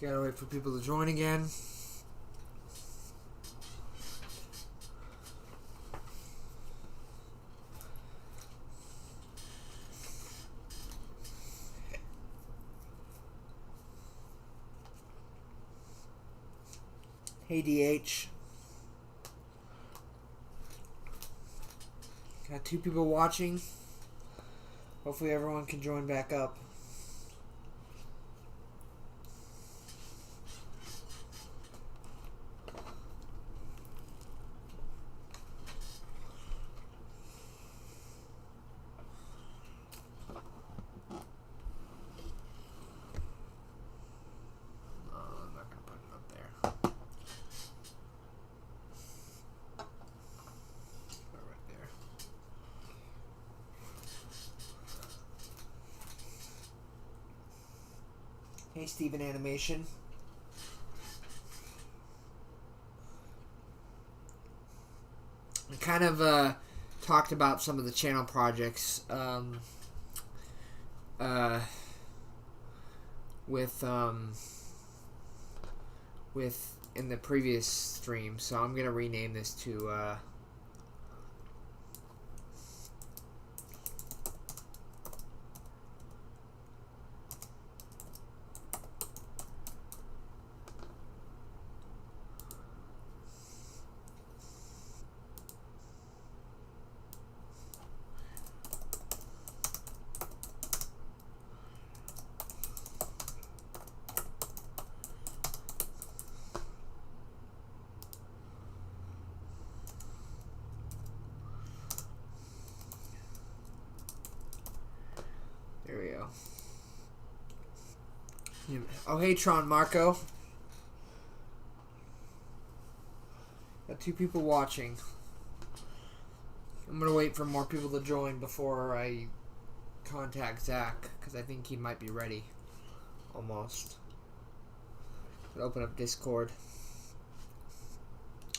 Gotta wait for people to join again. Hey DH. Got 2 people watching. Hopefully everyone can join back up. Hey, Steven Animation. We kind of talked about some of the channel projects with in the previous stream, so I'm gonna rename this to there we go. Oh, hey, Tron Marco. Got 2 people watching. I'm going to wait for more people to join before I contact Zach, because I think he might be ready. Almost. I'll open up Discord.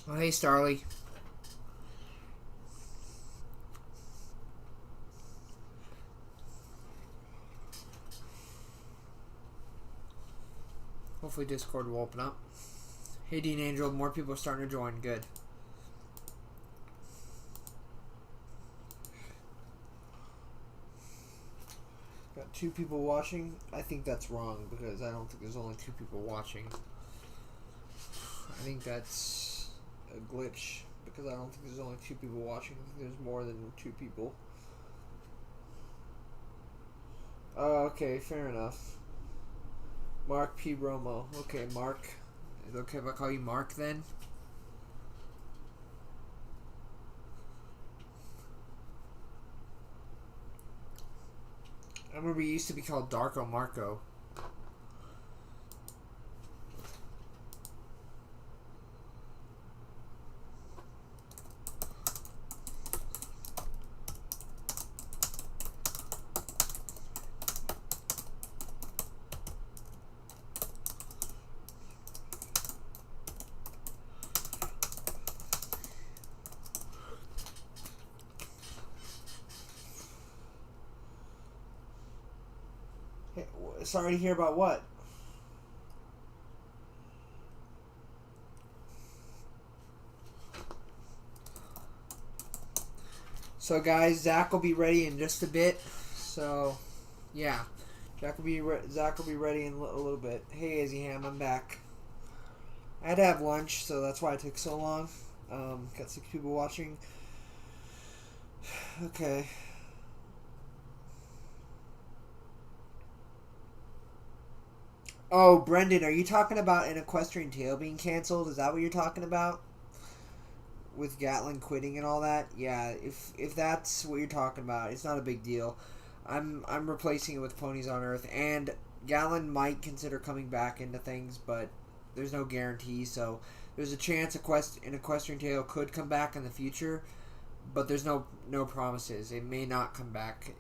Oh, hey, Starly. Hopefully Discord will open up. Hey, Dean Angel, more people are starting to join. Good. Got 2 people watching. I think that's wrong because I don't think there's only 2 people watching. I think that's a glitch because I don't think there's only 2 people watching. I think there's more than 2 people. Oh, okay, fair enough. Mark P. Romo. Okay, Mark. Is it okay if I call you Mark then? I remember he used to be called Darko Marco. Sorry to hear about what? So guys, Zach will be ready in just a bit. So, yeah, Zach will be ready in a little bit. Hey, Izzy Ham, I'm back. I had to have lunch, so that's why it took so long. Got 6 people watching. Okay. Oh, Brendan, are you talking about an Equestrian Tale being canceled? Is that what you're talking about? With Gatlin quitting and all that? Yeah, if that's what you're talking about, it's not a big deal. I'm replacing it with Ponies on Earth, and Gatlin might consider coming back into things, but there's no guarantee, so there's a chance an Equestrian Tale could come back in the future, but there's no promises. It may not come back.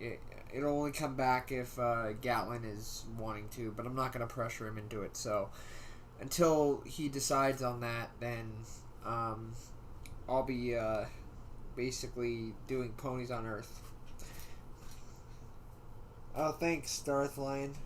It'll only come back if Gatlin is wanting to, but I'm not going to pressure him into it. So until he decides on that, then I'll be basically doing Ponies on Earth. Oh, thanks, Darth Lion.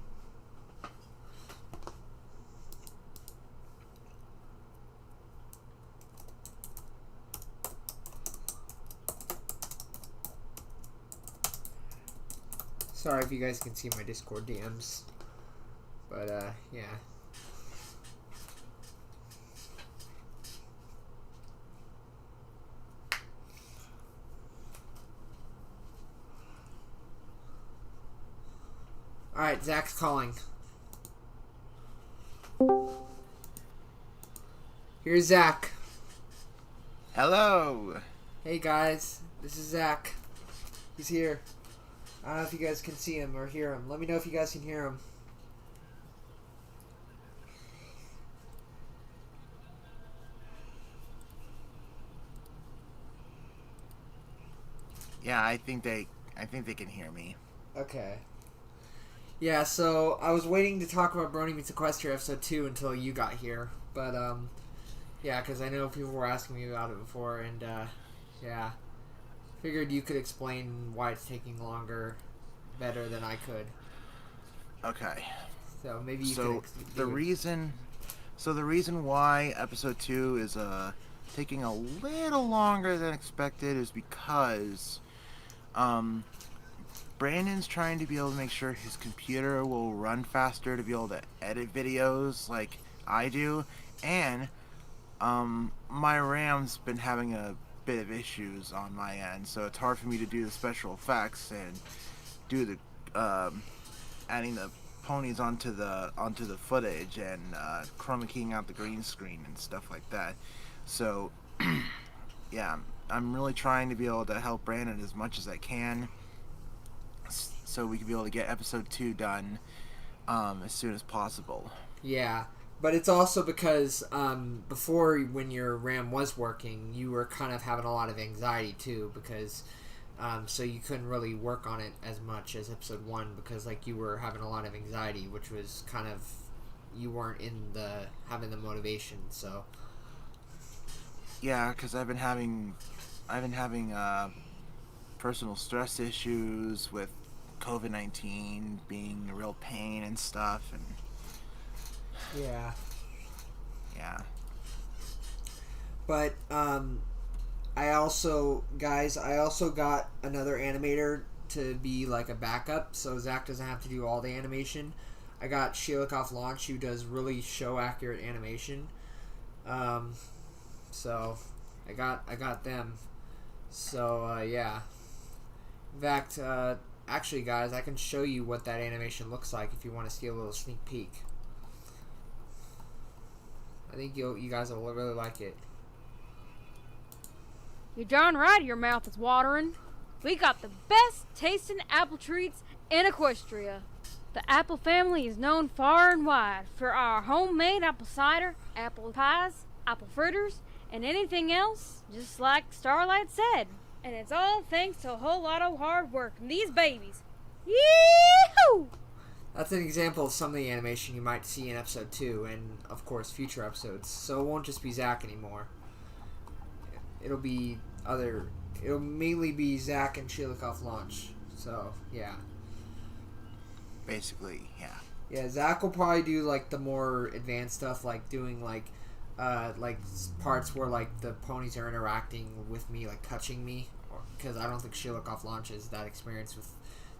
Sorry if you guys can see my Discord DMs. But, yeah. Alright, Zach's calling. Here's Zach. Hello. Hey guys, this is Zach. He's here. I don't know if you guys can see him or hear him. Let me know if you guys can hear him. Yeah, I think they can hear me. Okay. Yeah, so I was waiting to talk about Brony Meets Equestria episode 2 until you got here. But, yeah, because I know people were asking me about it before, and, yeah. Figured you could explain why it's taking longer better than I could. Okay. So maybe you could... the reason why episode 2 is, taking a little longer than expected is because, Brandon's trying to be able to make sure his computer will run faster to be able to edit videos like I do, and my RAM's been having a bit of issues on my end, so it's hard for me to do the special effects and do the adding the ponies onto the footage and chroma keying out the green screen and stuff like that. So yeah, I'm really trying to be able to help Brandon as much as I can, so we can be able to get episode 2 done as soon as possible. Yeah, but it's also because before, when your RAM was working, you were kind of having a lot of anxiety too, because so you couldn't really work on it as much as episode 1 because like you were having a lot of anxiety, which was kind of, you weren't having the motivation. So yeah, because I've been having personal stress issues with COVID-19 being a real pain and stuff, and yeah. But I also got another animator to be like a backup, so Zach doesn't have to do all the animation. I got Shelikov Launch, who does really show accurate animation. So I got them. So yeah. In fact, actually, guys, I can show you what that animation looks like if you want to see a little sneak peek. I think you guys will really like it. You're darn right your mouth is watering. We got the best tasting apple treats in Equestria. The apple family is known far and wide for our homemade apple cider, apple pies, apple fritters, and anything else, just like Starlight said. And it's all thanks to a whole lot of hard work from these babies. Yee-hoo! That's an example of some of the animation you might see in episode 2 and, of course, future episodes. So it won't just be Zach anymore. It'll mainly be Zach and Shelikov Launch. So, yeah. Basically, yeah. Yeah, Zach will probably do, like, the more advanced stuff, like doing, like parts where, like, the ponies are interacting with me, like, touching me. Because I don't think Shelikov Launch has that experience with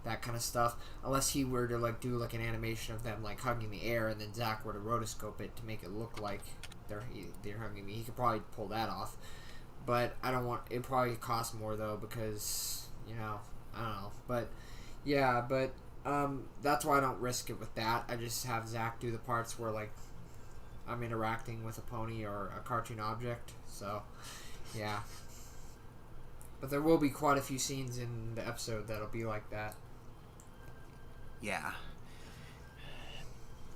that kind of stuff, unless he were to like do like an animation of them like hugging the air, and then Zach were to rotoscope it to make it look like they're hugging me. He could probably pull that off, but I don't want it. Probably cost more though, because I don't know. But yeah, that's why I don't risk it with that. I just have Zach do the parts where like I'm interacting with a pony or a cartoon object. So yeah. But there will be quite a few scenes in the episode that'll be like that. Yeah.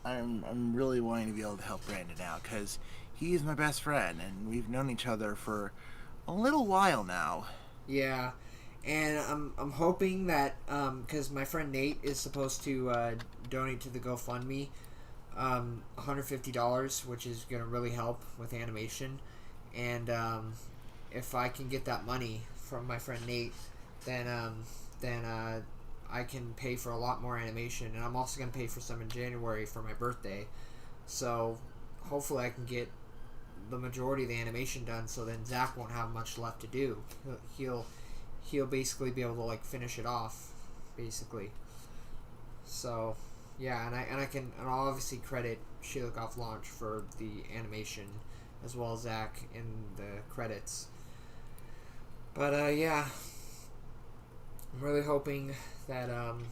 I'm really wanting to be able to help Brandon out, because he's my best friend, and we've known each other for a little while now. Yeah, and I'm hoping that, because my friend Nate is supposed to donate to the GoFundMe, $150, which is going to really help with animation, and if I can get that money from my friend Nate, then I can pay for a lot more animation, and I'm also going to pay for some in January for my birthday. So hopefully I can get the majority of the animation done, so then Zach won't have much left to do. He'll basically be able to like finish it off, basically. So, yeah, and I'll obviously credit Shilikoff Launch for the animation, as well as Zach in the credits. But yeah, I'm really hoping that I'm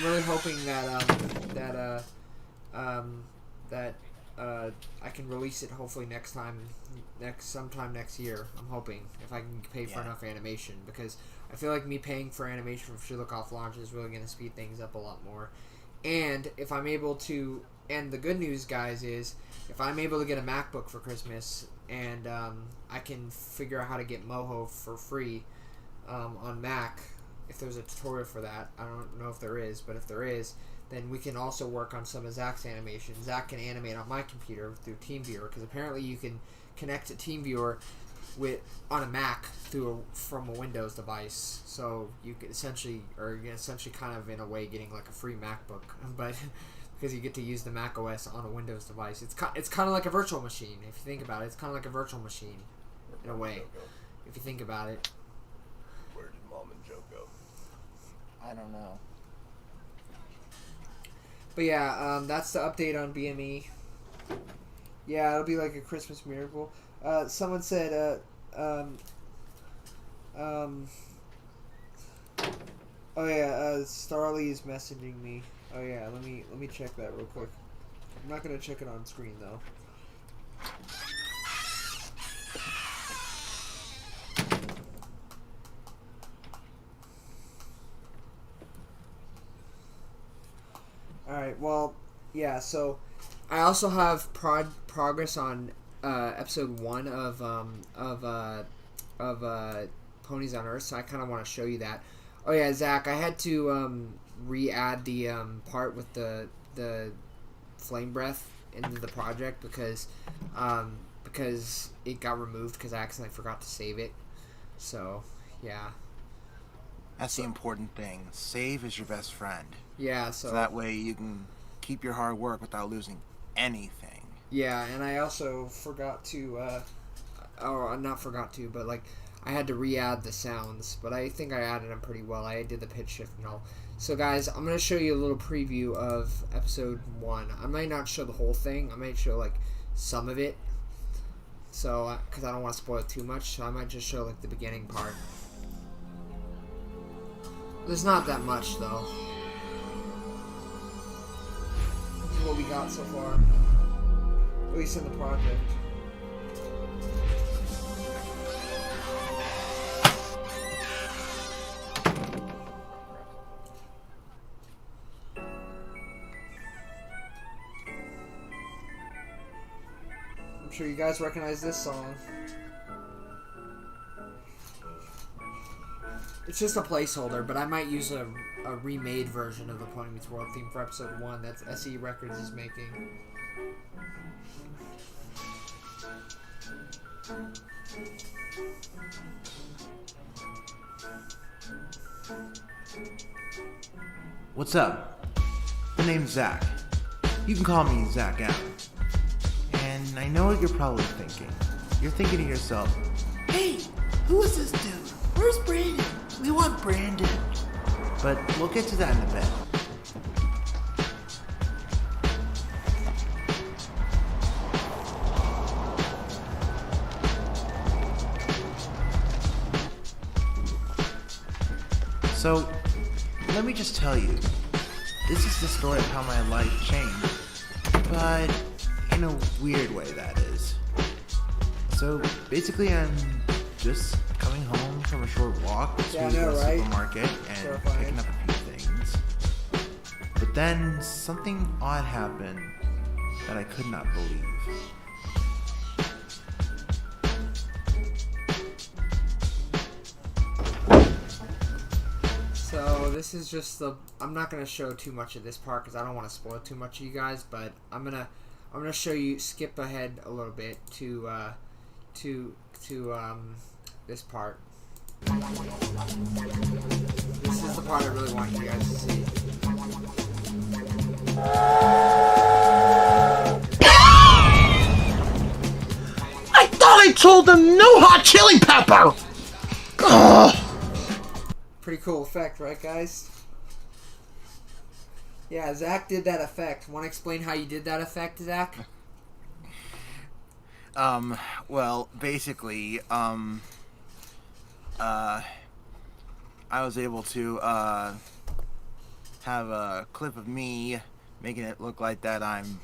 really hoping that I can release it hopefully sometime next year. I'm hoping, if I can pay for enough animation, because I feel like me paying for animation from Shilikoff Launch is really going to speed things up a lot more. And if I'm able to, and the good news, guys, is if I'm able to get a MacBook for Christmas and I can figure out how to get Moho for free on Mac, if there's a tutorial for that, I don't know if there is, but if there is, then we can also work on some of Zach's animations. Zach can animate on my computer through TeamViewer, because apparently you can connect to TeamViewer on a Mac from a Windows device. So you can essentially kind of in a way getting like a free MacBook, but because you get to use the Mac OS on a Windows device. It's kind of like a virtual machine. If you think about it, it's kind of like a virtual machine in a way. If you think about it. Where did Mom and Joe go? I don't know. But yeah, that's the update on BME. Yeah, it'll be like a Christmas miracle. Someone said, oh yeah, Starly is messaging me. Oh yeah, let me check that real quick. I'm not gonna check it on screen though. Alright, well, yeah, so I also have progress on episode 1 of Ponies on Earth, so I kind of want to show you that. Oh yeah, Zach, I had to re-add the part with the flame breath into the project because it got removed because I accidentally forgot to save it. So, yeah. That's the important thing. Save is your best friend. Yeah, so that way you can keep your hard work without losing anything. Yeah, and I also forgot to, not forgot to, but like, I had to re-add the sounds, but I think I added them pretty well. I did the pitch shift and all. So guys, I'm going to show you a little preview of episode 1. I might not show the whole thing. I might show like some of it. So, because I don't want to spoil it too much, so I might just show like the beginning part. There's not that much though. This is what we got so far. At least in the project. I'm sure you guys recognize this song. It's just a placeholder, but I might use a remade version of the Pony Meets World theme for episode 1 that SE Records is making. What's up? My name's Zach. You can call me Zach Allen. And I know what you're probably thinking. You're thinking to yourself, hey, who is this dude? Where's Brandon? We want Brandon. But we'll get to that in a bit. So, let me just tell you, this is the story of how my life changed, but in a weird way, that is. So, basically, I'm just coming home from a short walk to the supermarket and picking up a few things. But then, something odd happened that I could not believe. So this is just I'm not gonna show too much of this part because I don't want to spoil too much of you guys. But I'm gonna show you. Skip ahead a little bit to this part. This is the part I really want you guys to see. I thought I told them no hot chili pepper! Ugh. Pretty cool effect, right, guys? Yeah, Zach did that effect. Want to explain how you did that effect, Zach? Well, basically, I was able to, have a clip of me making it look like that I'm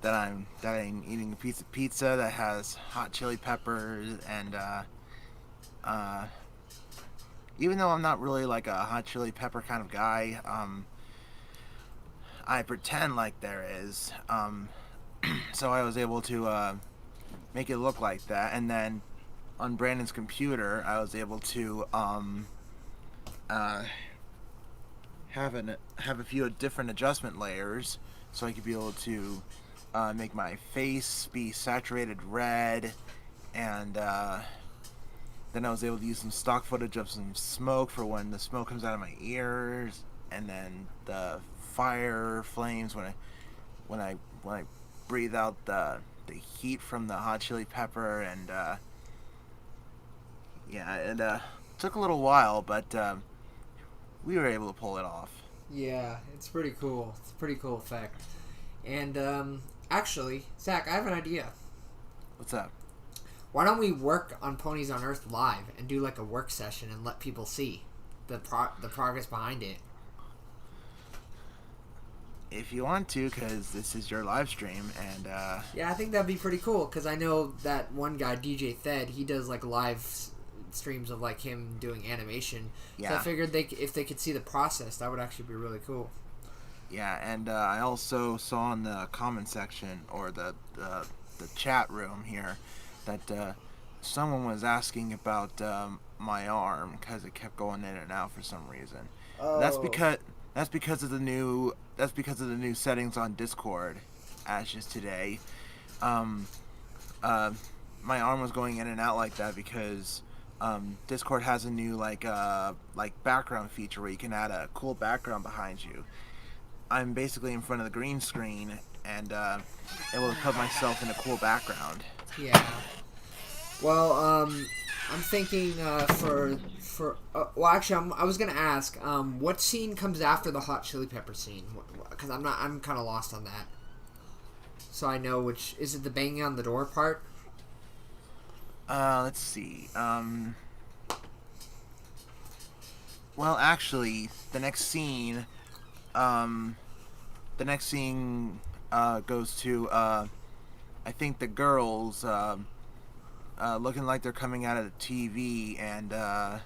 eating a piece of pizza that has hot chili peppers, and even though I'm not really like a hot chili pepper kind of guy, I pretend like there is. So I was able to make it look like that, and then on Brandon's computer, I was able to have a few different adjustment layers, so I could be able to make my face be saturated red, and then I was able to use some stock footage of some smoke for when the smoke comes out of my ears, and then the fire flames when I breathe out the heat from the hot chili pepper, and yeah, it took a little while, but we were able to pull it off. Yeah, it's pretty cool. It's a pretty cool effect. And actually, Zach, I have an idea. What's up? Why don't we work on Ponies on Earth live and do like a work session and let people see the progress behind it? If you want to, because this is your live stream, and yeah, I think that'd be pretty cool, because I know that one guy, DJ Thed, he does like live streams of like him doing animation. Yeah. So I figured if they could see the process, that would actually be really cool. Yeah, and I also saw in the comment section, or the chat room here, that someone was asking about my arm, because it kept going in and out for some reason. Oh. That's because of the new settings on Discord, as just today. My arm was going in and out like that because Discord has a new like background feature where you can add a cool background behind you. I'm basically in front of the green screen, and able to put myself in a cool background. Yeah. Well, I'm thinking well, actually, I was gonna ask, what scene comes after the hot chili pepper scene? Because I'm kind of lost on that. So I know which is it. The banging on the door part? Let's see. Well, actually, the next scene goes to I think the girls looking like they're coming out of the TV, and a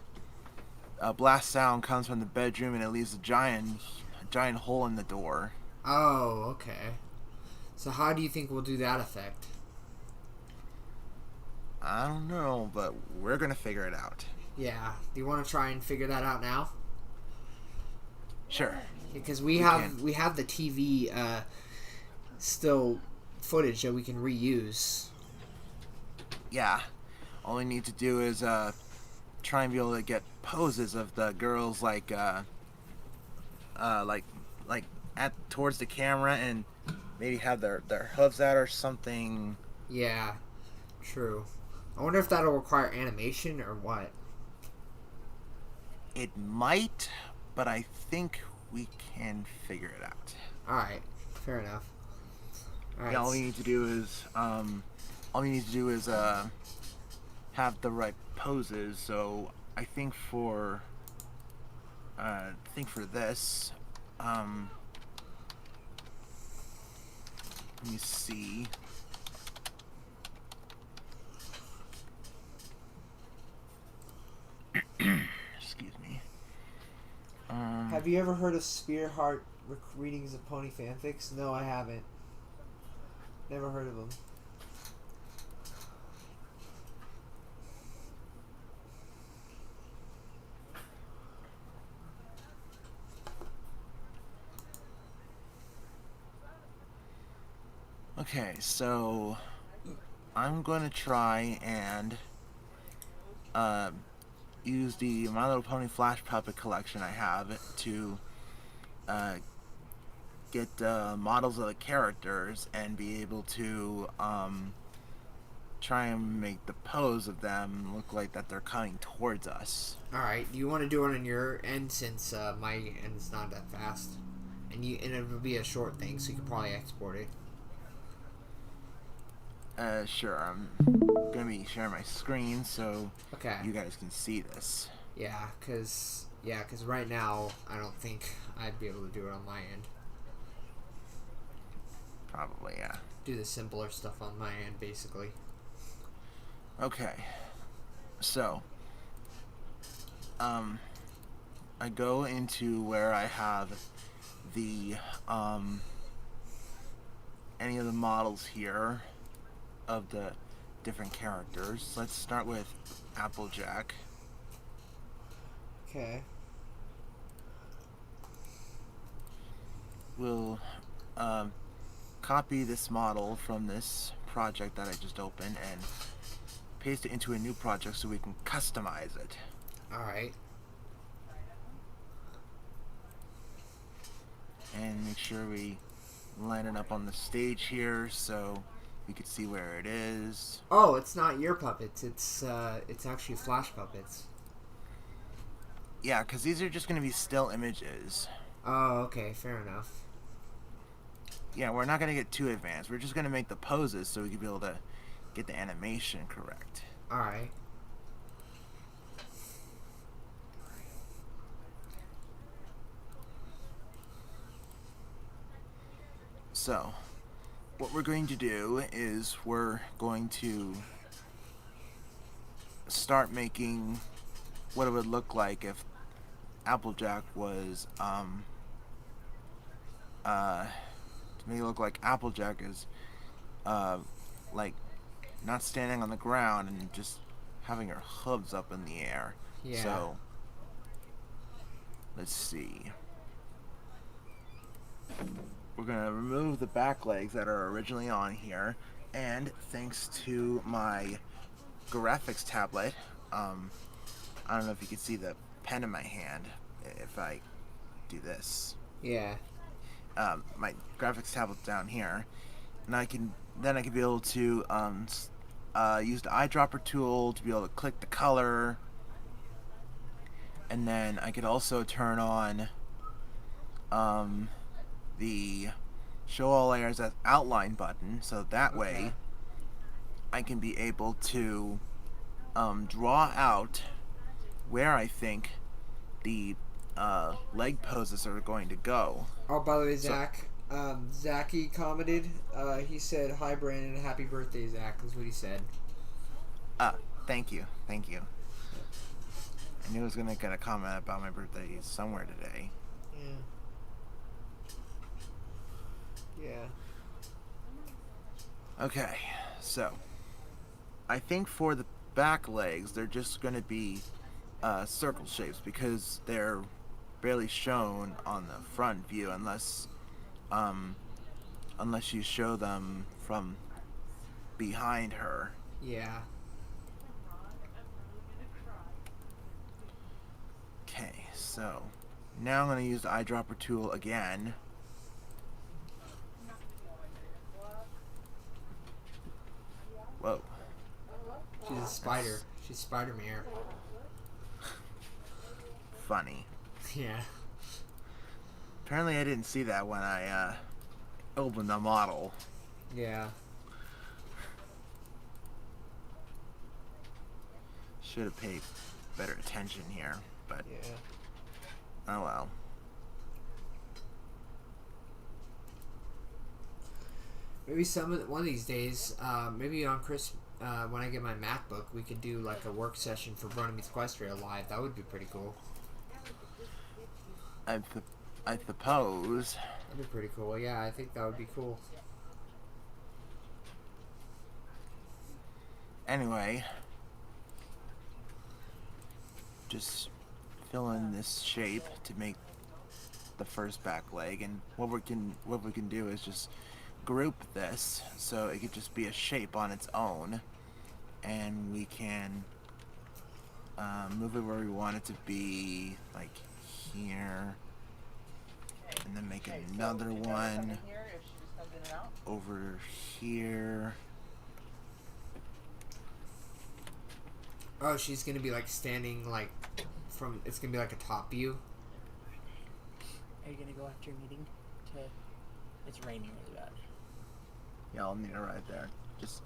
blast sound comes from the bedroom, and it leaves a giant hole in the door. Oh, okay. So how do you think we'll do that effect? I don't know, but we're gonna figure it out. Yeah. Do you want to try and figure that out now? Sure. Because we have the TV still footage that we can reuse. Yeah. All we need to do is try and be able to get poses of the girls like at towards the camera, and maybe have their hooves out or something. Yeah. True. I wonder if that'll require animation or what. It might, but I think we can figure it out. Alright. Fair enough. Alright. Yeah, all we need to do is have the right poses. So I think for this, let me see. Excuse me. Have you ever heard of Spearheart readings of pony fanfics? No, I haven't. Never heard of them. Okay, so I'm going to try and use the My Little Pony Flash Puppet collection I have to get models of the characters and be able to try and make the pose of them look like that they're coming towards us. Alright, do you want to do it on your end since my end's not that fast? And it would be a short thing, so you can probably export it. Sure. I'm gonna be sharing my screen so you guys can see this. Yeah, cause right now I don't think I'd be able to do it on my end. Probably, yeah. Do the simpler stuff on my end, basically. Okay. So, I go into where I have the any of the models here of the different characters. Let's start with Applejack. Okay. We'll copy this model from this project that I just opened and paste it into a new project so we can customize it. Alright. And make sure we line it up on the stage here so we can see where it is. Oh, it's not your puppets. It's actually Flash puppets. Yeah, because these are just going to be still images. Oh, okay. Fair enough. Yeah, we're not going to get too advanced. We're just going to make the poses so we can be able to get the animation correct. Alright. So, what we're going to do is we're going to start making what it would look like if Applejack was, to make it look like Applejack is, like, not standing on the ground and just having her hooves up in the air. Yeah. So, let's see. We're going to remove the back legs that are originally on here, and thanks to my graphics tablet, I don't know if you can see the pen in my hand if I do this. Yeah. My graphics tablet down here, and I can be able to use the eyedropper tool to be able to click the color, and then I could also turn on the show all layers as outline button, so that way I can be able to draw out where I think the leg poses are going to go. Oh, by the way, Zach, Zachy commented. He said, "Hi, Brandon. Happy birthday, Zach." Is what he said. Thank you. I knew I was gonna get a comment about my birthday somewhere today. Yeah. Okay, so I think for the back legs, they're just going to be circle shapes because they're barely shown on the front view unless you show them from behind her. Yeah. Okay, so now I'm going to use the eyedropper tool again. Whoa. She's a spider. She's Spider-Man. Funny. Yeah. Apparently I didn't see that when I opened the model. Yeah. Should have paid better attention here, but Yeah. oh well. Maybe one of these days, maybe on when I get my MacBook, we could do like a work session for Brony Meets Equestria live. That would be pretty cool. I suppose. That'd be pretty cool. Yeah, I think that would be cool. Anyway, just fill in this shape to make the first back leg, and what we can do is just group this so it could just be a shape on its own, and we can move it where we want it to be, like here, and then make another one over here, Oh, she's gonna be like standing like from. It's gonna be like a top view. Are you gonna go after your meeting? It's raining really bad. Yeah, I'll meet her right there. Just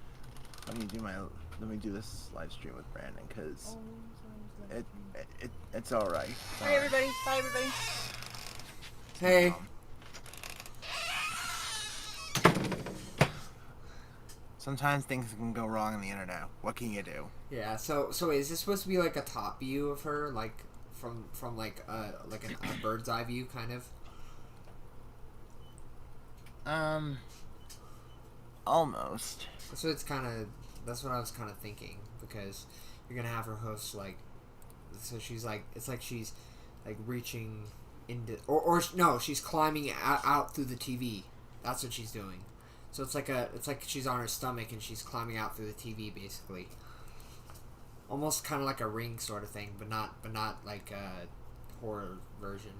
let me do this live stream with Brandon, because it's all right. Bye everybody. Bye everybody. Hey. Sometimes things can go wrong on the internet. What can you do? Yeah. So is this supposed to be like a top view of her, like from like a bird's eye view, kind of? Almost. That's what I was kind of thinking, because you're gonna have her host like, so she's like, it's like she's like reaching into, or no, she's climbing out through the TV. That's what she's doing. So it's like she's on her stomach and she's climbing out through the TV, basically. Almost kind of like a Ring sort of thing, but not like a horror version.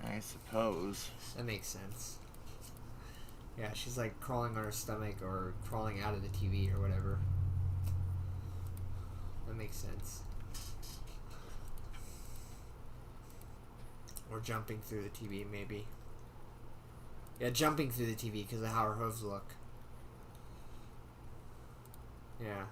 I suppose. That makes sense. Yeah, she's like crawling on her stomach or crawling out of the TV or whatever. That makes sense. Or jumping through the TV, maybe. Yeah, jumping through the TV because of how her hooves look. Yeah.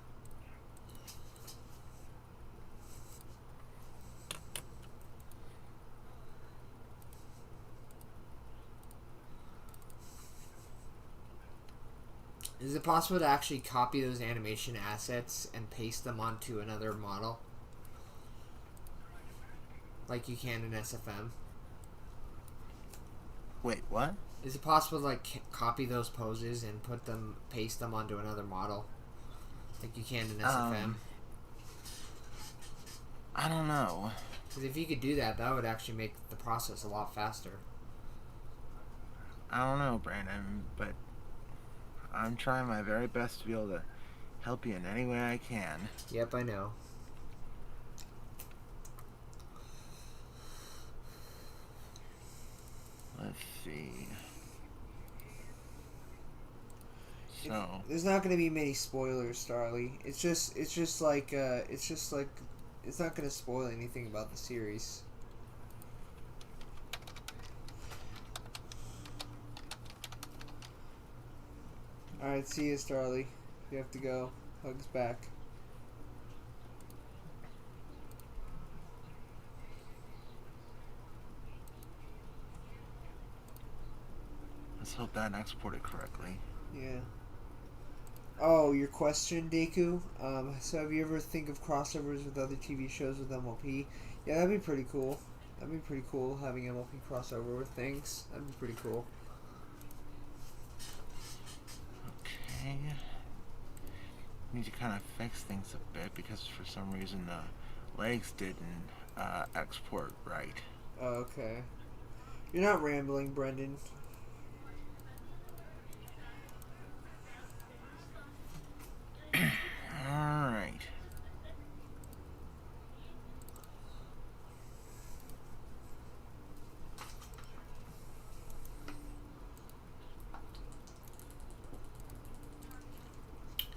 Is it possible to actually copy those animation assets and paste them onto another model? Like you can in SFM? Wait, what? Is it possible to like copy those poses and paste them onto another model? Like you can in SFM? I don't know. Because if you could do that, that would actually make the process a lot faster. I don't know, Brandon, but I'm trying my very best to be able to help you in any way I can. Yep, I know. Let's see. So There's not going to be many spoilers, Starly. It's just like it's not going to spoil anything about the series. Alright, see you, Starly. You have to go. Hugs back. let's hope that exported correctly. Yeah. Oh, your question, Deku? So have you ever think of crossovers with other TV shows with MLP? Yeah, that'd be pretty cool. That'd be pretty cool, having MLP crossover with things. That'd be pretty cool. Okay. Need to kind of fix things a bit because for some reason the legs didn't export right. Oh, okay. You're not rambling, Brendan. Alright.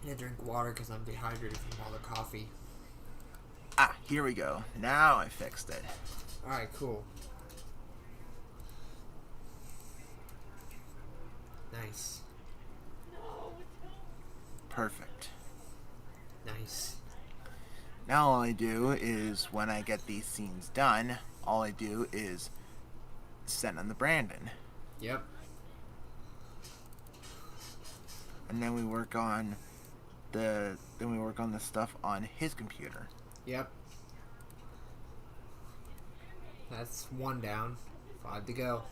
I need to drink water because I'm dehydrated from all the coffee. Ah, here we go. Now I fixed it. Alright, cool. Nice. Perfect. Nice. Now all I do is, when I get these scenes done, all I do is send them to Brandon. Yep. And then we work on the stuff on his computer. Yep. That's 1 down. 5 to go.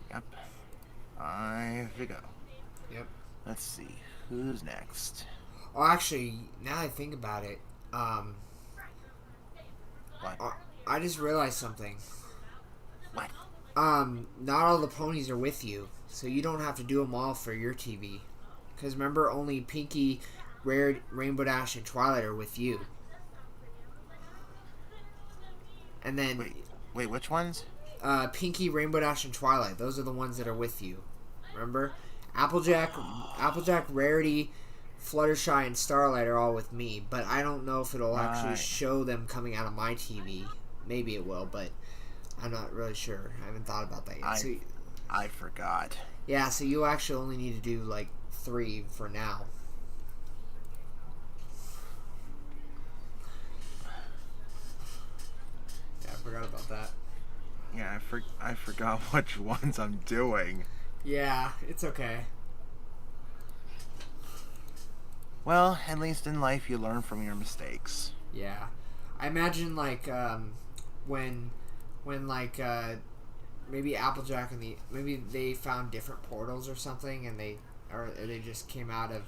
Yep. 5 to go. Yep. Let's see. Who's next? Oh, actually, now I think about it, What? I just realized something. What? Not all the ponies are with you, so you don't have to do them all for your TV. Because remember, only Pinky, Rare, Rainbow Dash, and Twilight are with you. And then... Wait, which ones? Pinky, Rainbow Dash, and Twilight. Those are the ones that are with you. Remember? Applejack, Rarity, Fluttershy, and Starlight are all with me, but I don't know if it'll actually Right. show them coming out of my TV. Maybe it will, but I'm not really sure. I haven't thought about that yet. I forgot. Yeah, so you actually only need to do like 3 for now. Yeah, I forgot about that. Yeah, I forgot which ones I'm doing. Yeah, it's okay. Well, at least in life you learn from your mistakes. Yeah, I imagine like when like maybe Applejack and maybe they found different portals or something, and they just came out of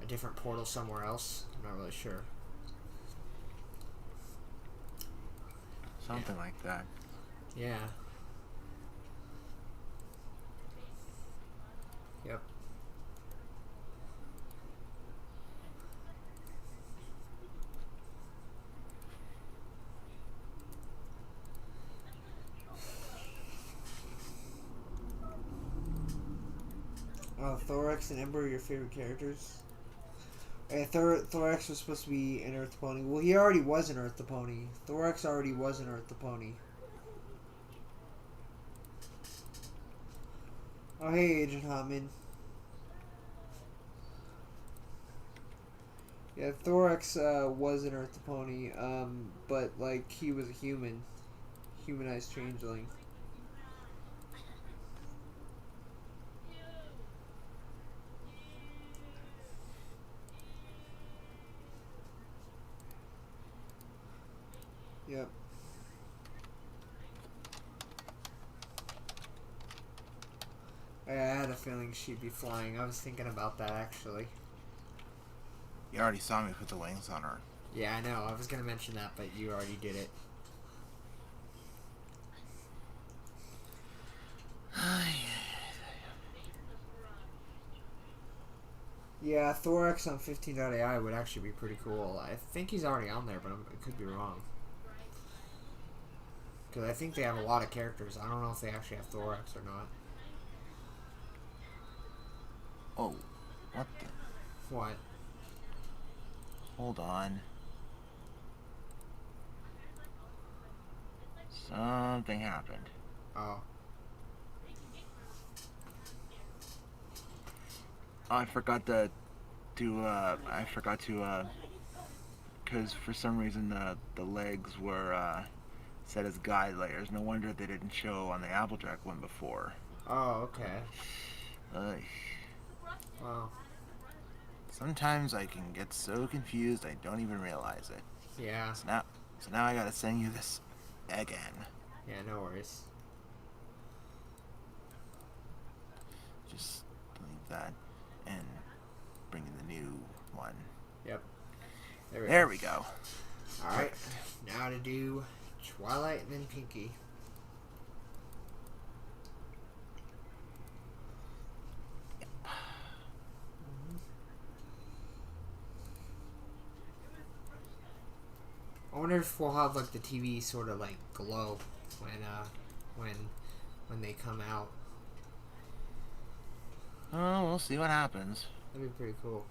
a different portal somewhere else. I'm not really sure. Something like that. Yeah. Yep. Thorax and Ember are your favorite characters? Thorax was supposed to be an Earth Pony. Well, he already was an Earth Pony. Thorax already was an Earth Pony. Oh, hey, Agent Hotman. Yeah, Thorax was an Earth Pony, but, like, he was a humanized changeling. Yep. I had a feeling she'd be flying. I was thinking about that, actually. You already saw me put the wings on her. Yeah, I know. I was going to mention that, but you already did it. Yeah, Thorax on 15.ai would actually be pretty cool. I think he's already on there, but I could be wrong. Because I think they have a lot of characters. I don't know if they actually have Thorax or not. Oh, what the? What? Hold on. Something happened. Oh. I forgot to because for some reason the legs were set as guide layers. No wonder they didn't show on the Applejack one before. Oh, okay. Wow. Sometimes I can get so confused I don't even realize it. Yeah. So now I gotta send you this again. Yeah, no worries. Just delete that and bring in the new one. Yep. There we go. Alright. Now to do Twilight and then Pinky. I wonder if we'll have like the TV sort of like glow when they come out. Oh, we'll see what happens. That'd be pretty cool.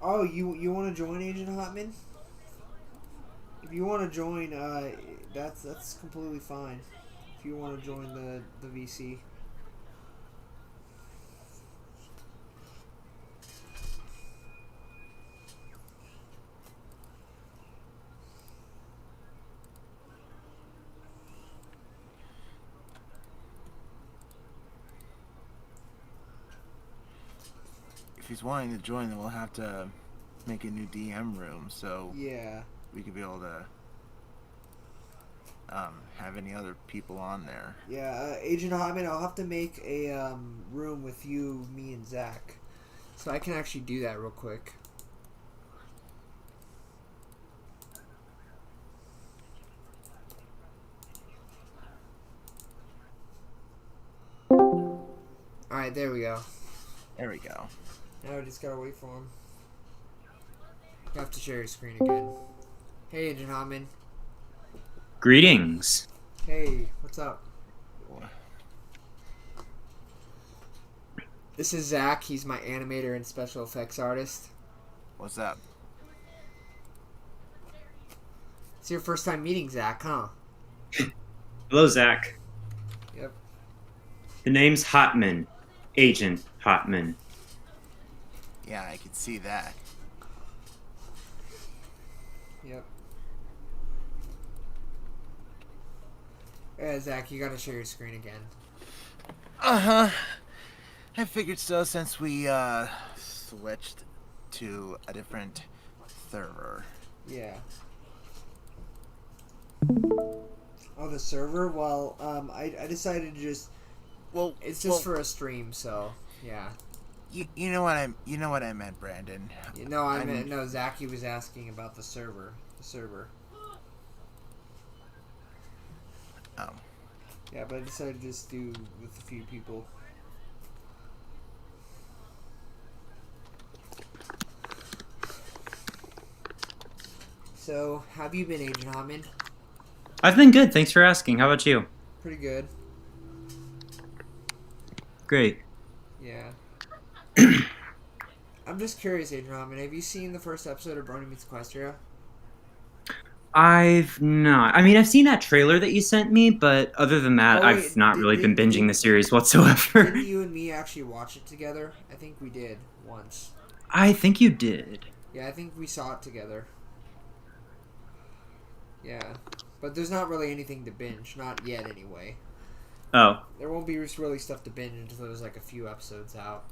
Oh, you want to join Agent Hotman? If you want to join, that's completely fine. If you want to join the VC. If he's wanting to join, then we'll have to make a new DM room so Yeah. we could be able to have any other people on there. Yeah, Agent Hotman, I'll have to make a room with you, me, and Zach. So I can actually do that real quick. Alright, there we go. There we go. Now we just gotta wait for him. You have to share your screen again. Hey, Agent Hotman. Greetings. Hey, what's up? This is Zach. He's my animator and special effects artist. What's up? It's your first time meeting Zach, huh? Hello, Zach. Yep. The name's Hotman. Agent Hotman. Yeah, I can see that. Yep. Yeah, Zach, you gotta share your screen again. Uh-huh. I figured so since we, switched to a different server. Yeah. Oh, the server? Well, I decided to just... Well, It's just for a stream, so, yeah. You know what I meant, Brandon. No, Zach, he was asking about the server. The server. Oh. Yeah, but I decided to just do with a few people. So, how have you been, Agent Hammond? I've been good. Thanks for asking. How about you? Pretty good. Great. Yeah. I'm just curious, Agent Hammond. Have you seen the first episode of Brony Meets Equestria? I've not. I mean, I've seen that trailer that you sent me, but other than that, Oh, wait, I've not really been binging the series whatsoever. Didn't you and me actually watch it together? I think we did once. I think you did. Yeah, I think we saw it together. Yeah. But there's not really anything to binge. Not yet, anyway. Oh. There won't be really stuff to binge until there's like a few episodes out.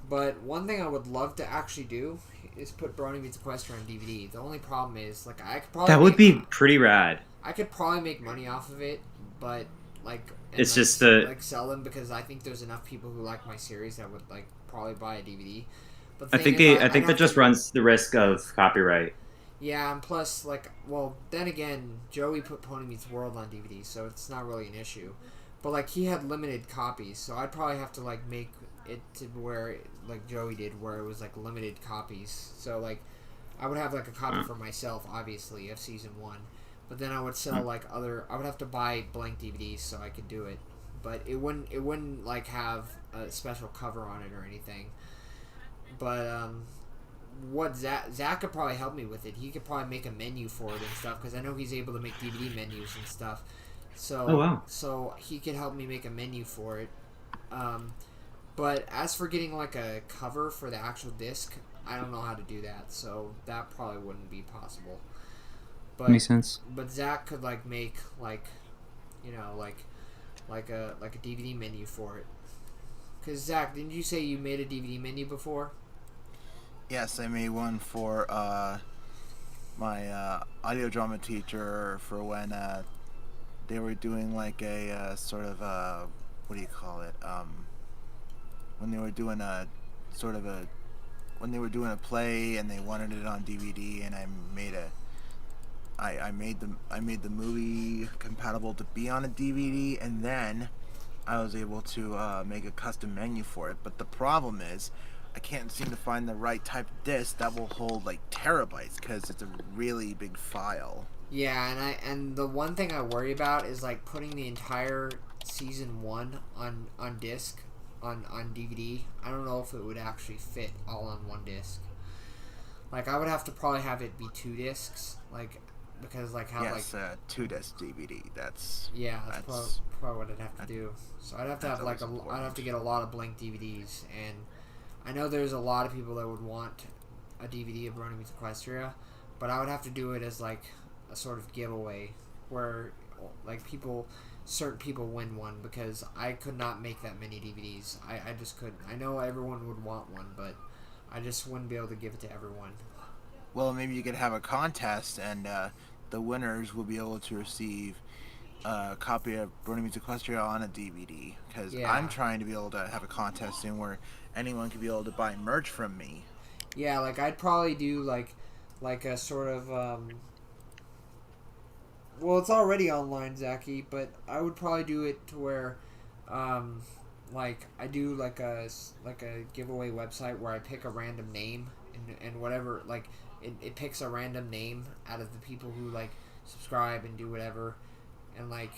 But one thing I would love to actually do is put Brony Meets Equestria on DVD. The only problem is, like, I could probably... That would be pretty rad. I could probably make money off of it, but, like... It's just the... Like, sell them, because I think there's enough people who like my series that would, like, probably buy a DVD. But I think that just runs the risk of copyright. Yeah, and plus, like, well, then again, Joey put Pony Meets World on DVD, so it's not really an issue. But, like, he had limited copies, so I'd probably have to, like, make it to where, like Joey did, where it was, like, limited copies. So, like, I would have, like, a copy for myself, obviously, of Season 1. But then I would sell, like, I would have to buy blank DVDs so I could do it. But it wouldn't, like, have a special cover on it or anything. But, what Zach could probably help me with it. He could probably make a menu for it and stuff, because I know he's able to make DVD menus and stuff. So, oh, wow. So he could help me make a menu for it. But as for getting like a cover for the actual disc, I don't know how to do that. So that probably wouldn't be possible. But, Makes sense. But Zach could like make like, you know, like a DVD menu for it. Because Zach, didn't you say you made a DVD menu before? Yes, I made one for my audio drama teacher for when they were doing like a sort of what do you call it? When they were doing when they were doing a play and they wanted it on DVD, and I made the movie compatible to be on a DVD, and then I was able to make a custom menu for it. But the problem is, I can't seem to find the right type of disc that will hold like terabytes, because it's a really big file. Yeah, and the one thing I worry about is like putting the entire season 1 on disc on DVD. I don't know if it would actually fit all on one disc. Like I would have to probably have it be 2 discs, like because like how yes, like 2-disc DVD. That's probably what I'd have to do. So I'd have to have like I'd have to get a lot of blank DVDs, and I know there's a lot of people that would want a DVD of Brony Meets Equestria, but I would have to do it as like a sort of giveaway where like certain people win one, because I could not make that many DVDs. I just couldn't. I know everyone would want one, but I just wouldn't be able to give it to everyone. Well, maybe you could have a contest, and the winners will be able to receive a copy of Brony Meets Equestria on a DVD, because I'm trying to be able to have a contest soon where anyone can be able to buy merch from me. Yeah, like I'd probably do like a sort of well, it's already online, Zachy, but I would probably do it to where like I do like a giveaway website where I pick a random name and whatever, like it picks a random name out of the people who like subscribe and do whatever, and like,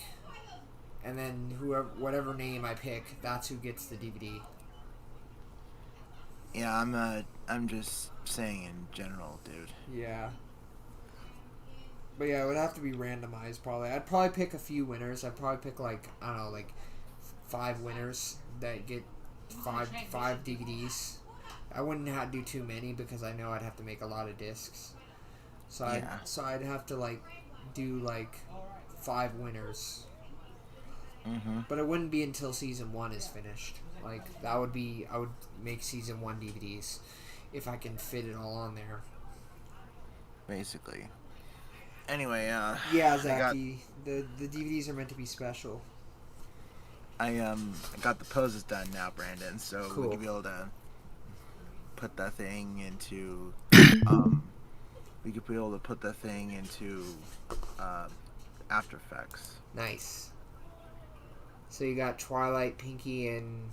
and then whatever name I pick, that's who gets the DVD. Yeah, I'm just saying in general, dude. Yeah. But yeah, it would have to be randomized probably. I'd probably pick a few winners. I'd probably pick like, I don't know, like 5 winners that get five DVDs. I wouldn't have to do too many because I know I'd have to make a lot of discs. So I'd have to like do like 5 winners. Mm-hmm. But it wouldn't be until season 1 is finished. Like I would make season 1 DVDs if I can fit it all on there. Basically. Anyway, yeah, Zachy, the DVDs are meant to be special. I got the poses done now, Brandon, so Cool. we could be able to put that thing into After Effects. Nice. So you got Twilight, Pinky, and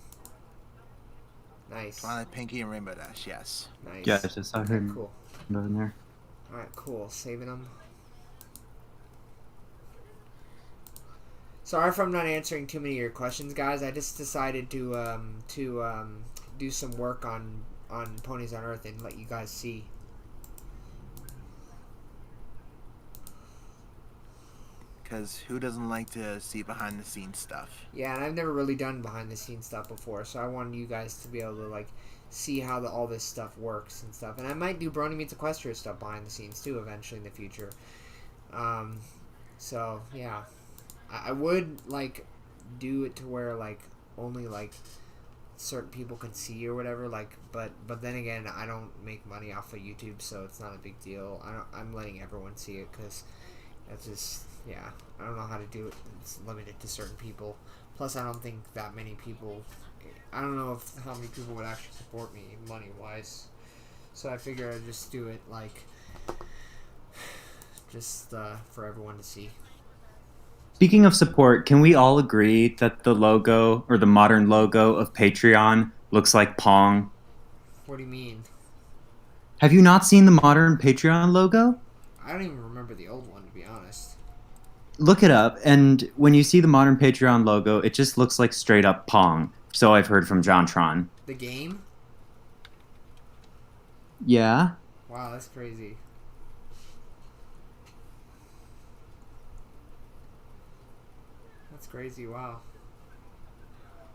nice. Twilight, Pinky, and Rainbow Dash. Yes. Nice. Yeah, I just saw him Cool. in there. All right, cool. Saving them. Sorry if I'm not answering too many of your questions, guys. I just decided to do some work on Ponies on Earth and let you guys see. Because who doesn't like to see behind the scenes stuff? Yeah, and I've never really done behind the scenes stuff before, so I wanted you guys to be able to like see how all this stuff works and stuff. And I might do Brony Meets Equestria stuff behind the scenes too eventually in the future. So yeah, I would like do it to where like only like certain people can see or whatever. Like, but then again, I don't make money off of YouTube, so it's not a big deal. I'm letting everyone see it because that's just. Yeah, I don't know how to do it. It's limited to certain people. Plus, I don't think that many people. I don't know how many people would actually support me money wise. So I figure I'd just do it like just for everyone to see. Speaking of support, can we all agree that the logo or the modern logo of Patreon looks like Pong? What do you mean? Have you not seen the modern Patreon logo? I don't even remember the old one, to be honest. Look it up, and when you see the modern Patreon logo, it just looks like straight up Pong. So I've heard from JonTron. The game? Yeah? Wow, that's crazy. That's crazy, wow.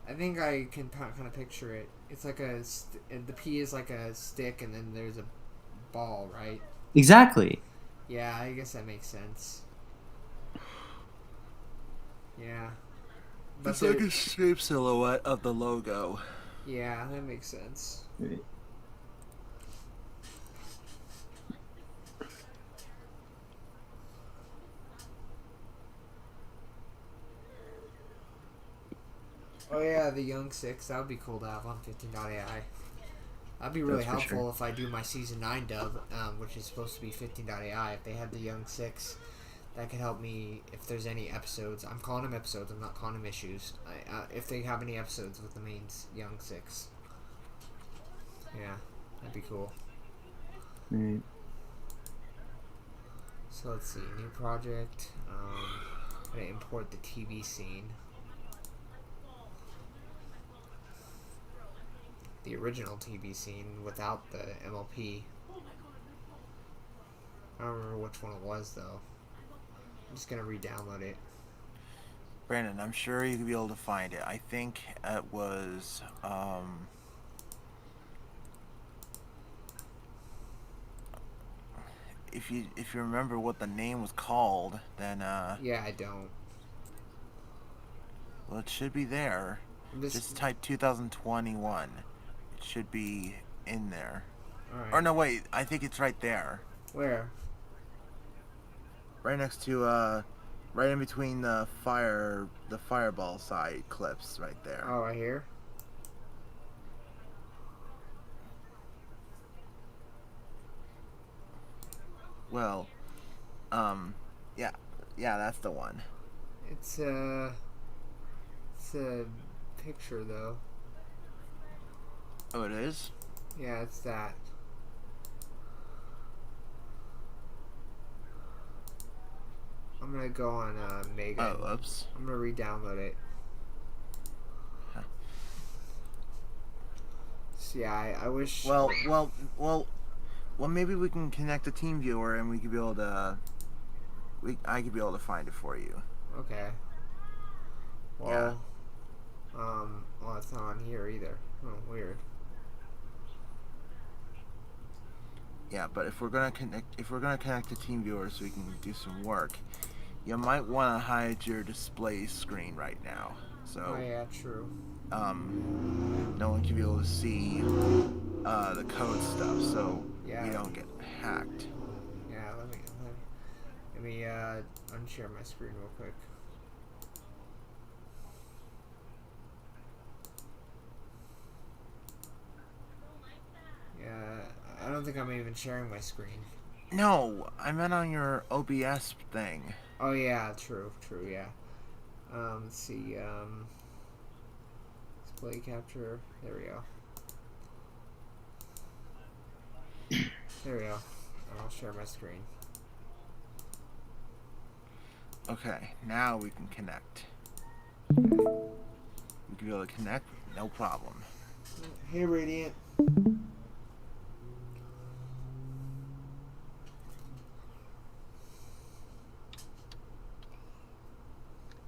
I think I can kind of picture it. It's like the P is like a stick, and then there's a ball, right? Exactly. Yeah, I guess that makes sense. Yeah. But It's like a shape silhouette of the logo. Yeah, that makes sense. Oh yeah, the Young Six. That would be cool to have on 15.ai. That'd be really That's for helpful if I do my Season 9 dub, which is supposed to be 15.ai. If they had the Young Six, that could help me if there's any episodes. I'm calling them episodes. I'm not calling them issues. If they have any episodes with the main Young Six. Yeah, that'd be cool. Right. So let's see. New project. I'm going to import the TV scene. The original TV scene without the MLP. I don't remember which one it was though. I'm just gonna re-download it. Brandon, I'm sure you could be able to find it. I think it was if you remember what the name was called, then Yeah, I don't. well, it should be there. Just type 2021. It should be in there. Alright. Or no, wait, I think it's right there. Where? Right next to right in between the fireball side clips right there. Oh, right here? Well, yeah, that's the one. It's a picture though. Oh, it is? Yeah, it's that. I'm gonna go on Mega. Oh, oops. I'm gonna re-download it. So yeah, I wish. Well, maybe we can connect a team viewer and we could be able to. I could be able to find it for you. Okay. Well, well, it's not on here either. Oh, weird. Yeah, but if we're gonna connect a team viewer so we can do some work, you might want to hide your display screen right now. So. Oh yeah, true. No one can be able to see the code stuff, so Yeah. you don't get hacked. Yeah, let me unshare my screen real quick. Yeah, I don't think I'm even sharing my screen. No, I meant on your OBS thing. Oh yeah, true, yeah. Let's see, display capture, there we go. There we go. I'll share my screen. Okay, now we can connect. We can be able to connect, no problem. Hey, Radiant.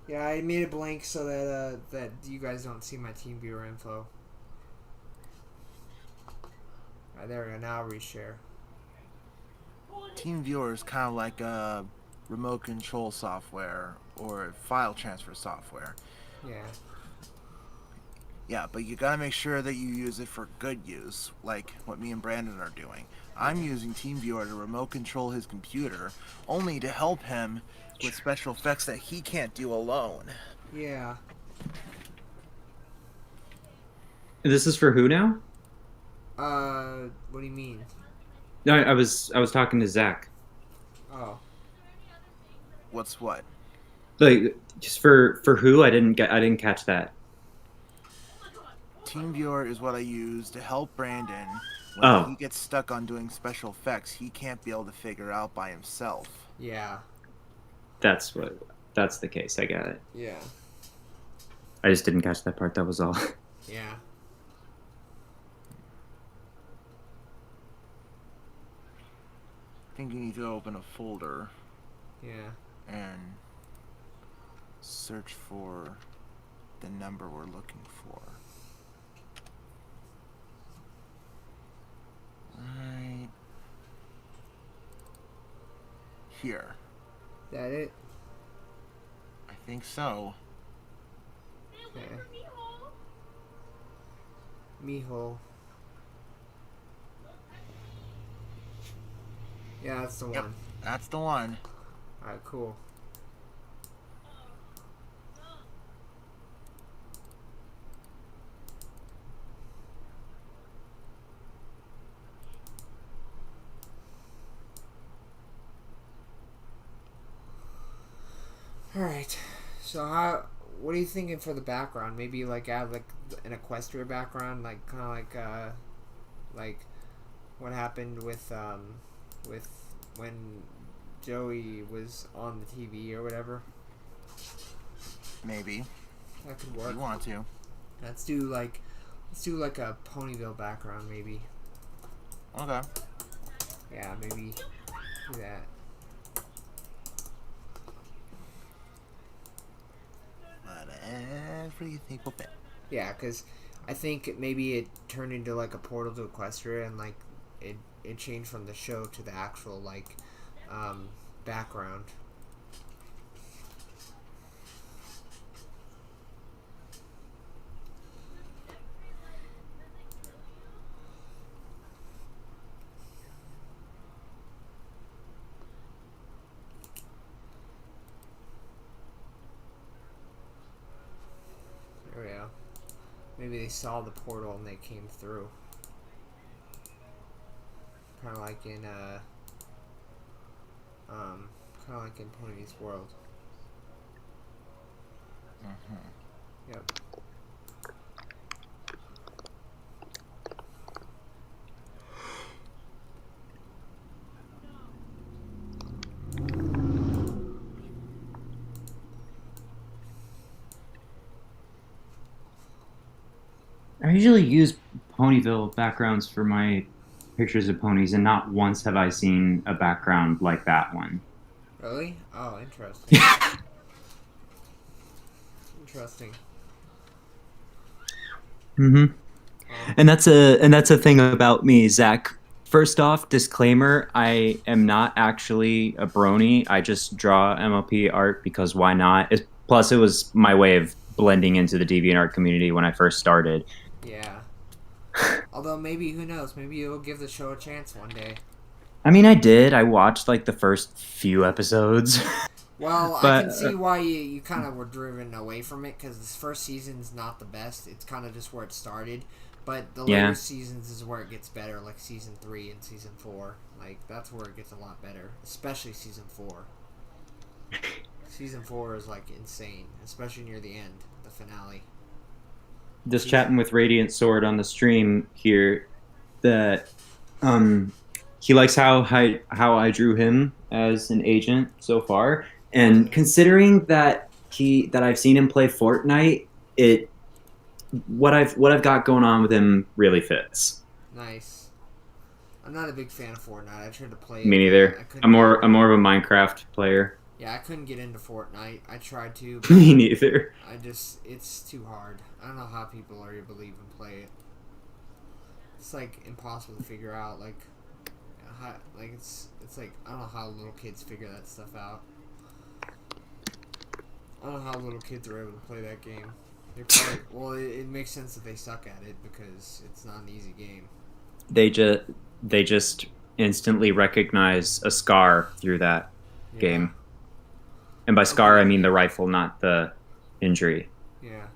Yeah, I made it blank so that that you guys don't see my team viewer info. Alright, there we go. Now I'll reshare. Team viewer is kind of like a remote control software or file transfer software. Yeah. Yeah, but you gotta make sure that you use it for good use, like what me and Brandon are doing. I'm using TeamViewer to remote control his computer, only to help him with special effects that he can't do alone. Yeah. This is for who now? What do you mean? No, I was talking to Zach. Oh. What's what? Like, just for who? I didn't catch that. TeamViewer is what I use to help Brandon when he gets stuck on doing special effects he can't be able to figure out by himself. Yeah. That's the case. I got it. Yeah. I just didn't catch that part. That was all. Yeah. I think you need to open a folder. Yeah. And search for the number we're looking for. Right here. That it? I think so. Okay. Miho. Yeah, that's the one. That's the one. Alright, cool. Alright. So what are you thinking for the background? Maybe like add like an Equestria background, like kinda like what happened with when Joey was on the TV or whatever. Maybe. That could work. If you want to. Let's do like a Ponyville background maybe. Okay. Yeah, maybe do that. Whatever you think will fit. Yeah, because I think maybe it turned into like a portal to Equestria and like it changed from the show to the actual like background. There we go. Maybe they saw the portal and they came through. Kind of like in Pony's World. Yep. usually use Ponyville backgrounds for my pictures of ponies, and not once have I seen a background like that one. Really? Oh, interesting. Interesting. Mm-hmm. And that's a thing about me, Zach. First off, disclaimer: I am not actually a brony. I just draw MLP art because why not? Plus, it was my way of blending into the DeviantArt community when I first started. Yeah. Although maybe, who knows? Maybe you'll give the show a chance one day. I mean, I did. I watched like the first few episodes. Well, I But can see why you kind of were driven away from it, because this first season's not the best. It's kind of just where it started. But the Yeah. later seasons is where it gets better, like season 3 and season 4. Like, that's where it gets a lot better, especially season 4. Season 4 is, like, insane, especially near the end, the finale. just chatting with Radiant Sword on the stream here, that he likes how I drew him as an agent so far, and considering that I've seen him play Fortnite, what I've got going on with him really fits. Nice. I'm not a big fan of Fortnite. I tried to play it. Me I neither. couldn't I'm more get- I'm more of a Minecraft player. Yeah, I couldn't get into Fortnite. I tried to, but Me neither. it's too hard. I don't know how people are able to even play it. It's like impossible to figure out. Like, it's like, I don't know how little kids figure that stuff out. I don't know how little kids are able to play that game. They're probably, well, it makes sense that they suck at it because it's not an easy game. They just instantly recognize a scar through that Yeah. game. And by scar, I mean the rifle, not the injury. Yeah.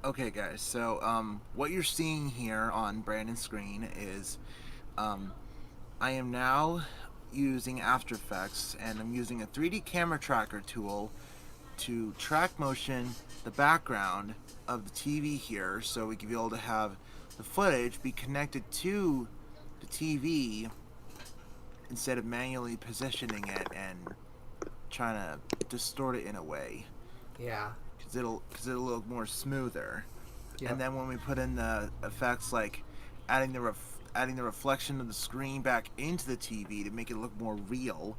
Okay, guys. So, what you're seeing here on Brandon's screen is, I am now using After Effects, and I'm using a 3D camera tracker tool to track motion the background of the TV here, so we can be able to have the footage be connected to the TV instead of manually positioning it and trying to distort it in a way. Yeah. Because it'll look more smoother. Yep. And then when we put in the effects like adding the reflection of the screen back into the TV to make it look more real,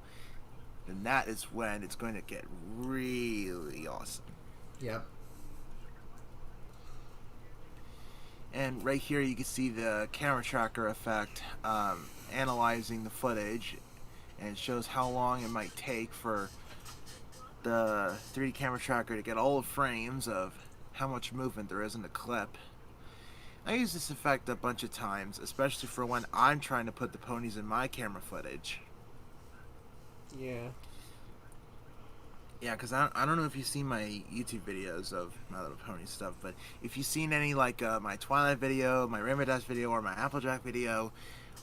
then that is when it's going to get really awesome. Yep. And right here you can see the camera tracker effect analyzing the footage, and it shows how long it might take for the 3D camera tracker to get all the frames of how much movement there is in the clip. I use this effect a bunch of times, especially for when I'm trying to put the ponies in my camera footage. Yeah. Yeah, because I don't know if you've seen my YouTube videos of My Little Pony stuff, but if you've seen any, like my Twilight video, my Rainbow Dash video, or my Applejack video,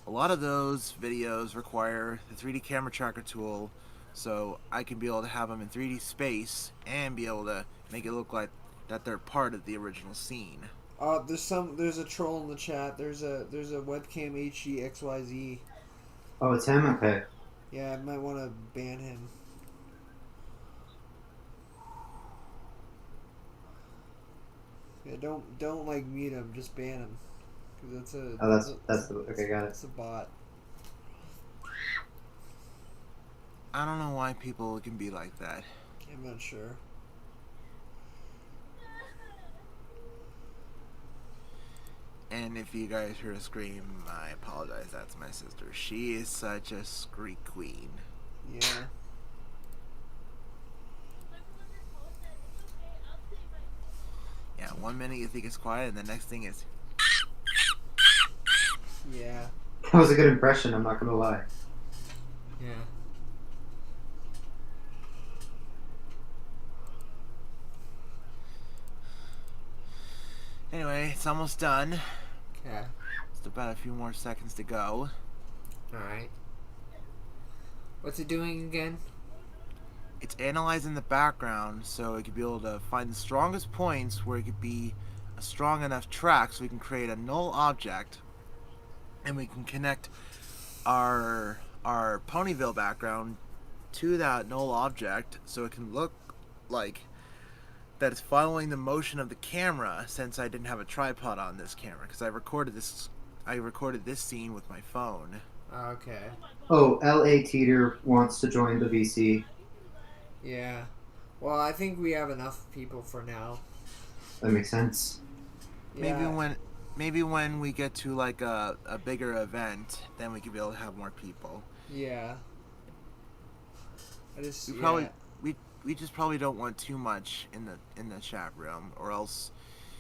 a lot of those videos require the 3D camera tracker tool, so I can be able to have them in 3D space and be able to make it look like that they're part of the original scene. There's a troll in the chat. There's a webcam HGXYZ. Oh, it's him? Okay. Yeah, I might want to ban him. Yeah, don't like mute him. Just ban him. 'Cause that's a. Okay, got it. That's a bot. I don't know why people can be like that. I'm not sure. And if you guys hear a scream, I apologize. That's my sister. She is such a screech queen. Yeah. Yeah, 1 minute you think it's quiet, and the next thing is... Yeah. That was a good impression, I'm not gonna lie. Yeah. Anyway, it's almost done. Okay. Just about a few more seconds to go. Alright. What's it doing again? It's analyzing the background so it could be able to find the strongest points where it could be a strong enough track so we can create a null object, and we can connect our Ponyville background to that null object so it can look like that it's following the motion of the camera, since I didn't have a tripod on this camera, because I recorded this scene with my phone. Okay. Oh, L.A. Teeter wants to join the VC. Yeah. Well, I think we have enough people for now. That makes sense. Yeah. Maybe when we get to like a bigger event, then we could be able to have more people. Yeah. I just We just probably don't want too much in the chat room, or else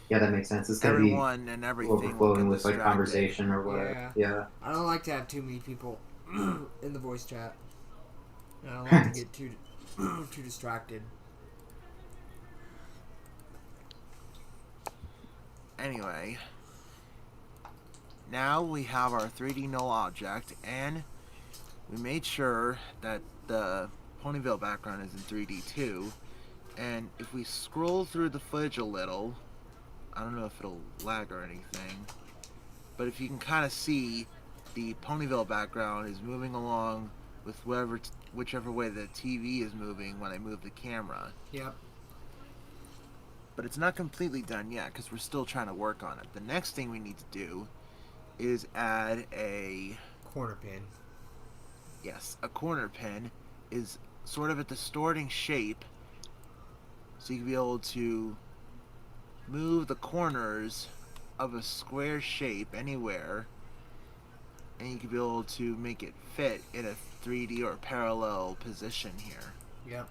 Yeah, that makes sense. It's gonna be everyone and everything will get overflowing with like distracted. conversation or whatever. Yeah. I don't like to have too many people in the voice chat. I don't like to get too distracted. Anyway, now we have our 3D null object, and we made sure that the Ponyville background is in 3D too. And if we scroll through the footage a little, I don't know if it'll lag or anything, but if you can kind of see, the Ponyville background is moving along with whichever way the TV is moving when I move the camera. Yep. But it's not completely done yet, because we're still trying to work on it. The next thing we need to do is add a Corner pin. Yes, a corner pin is sort of a distorting shape, so you can be able to move the corners of a square shape anywhere, and you can be able to make it fit in a 3D or parallel position here. Yep.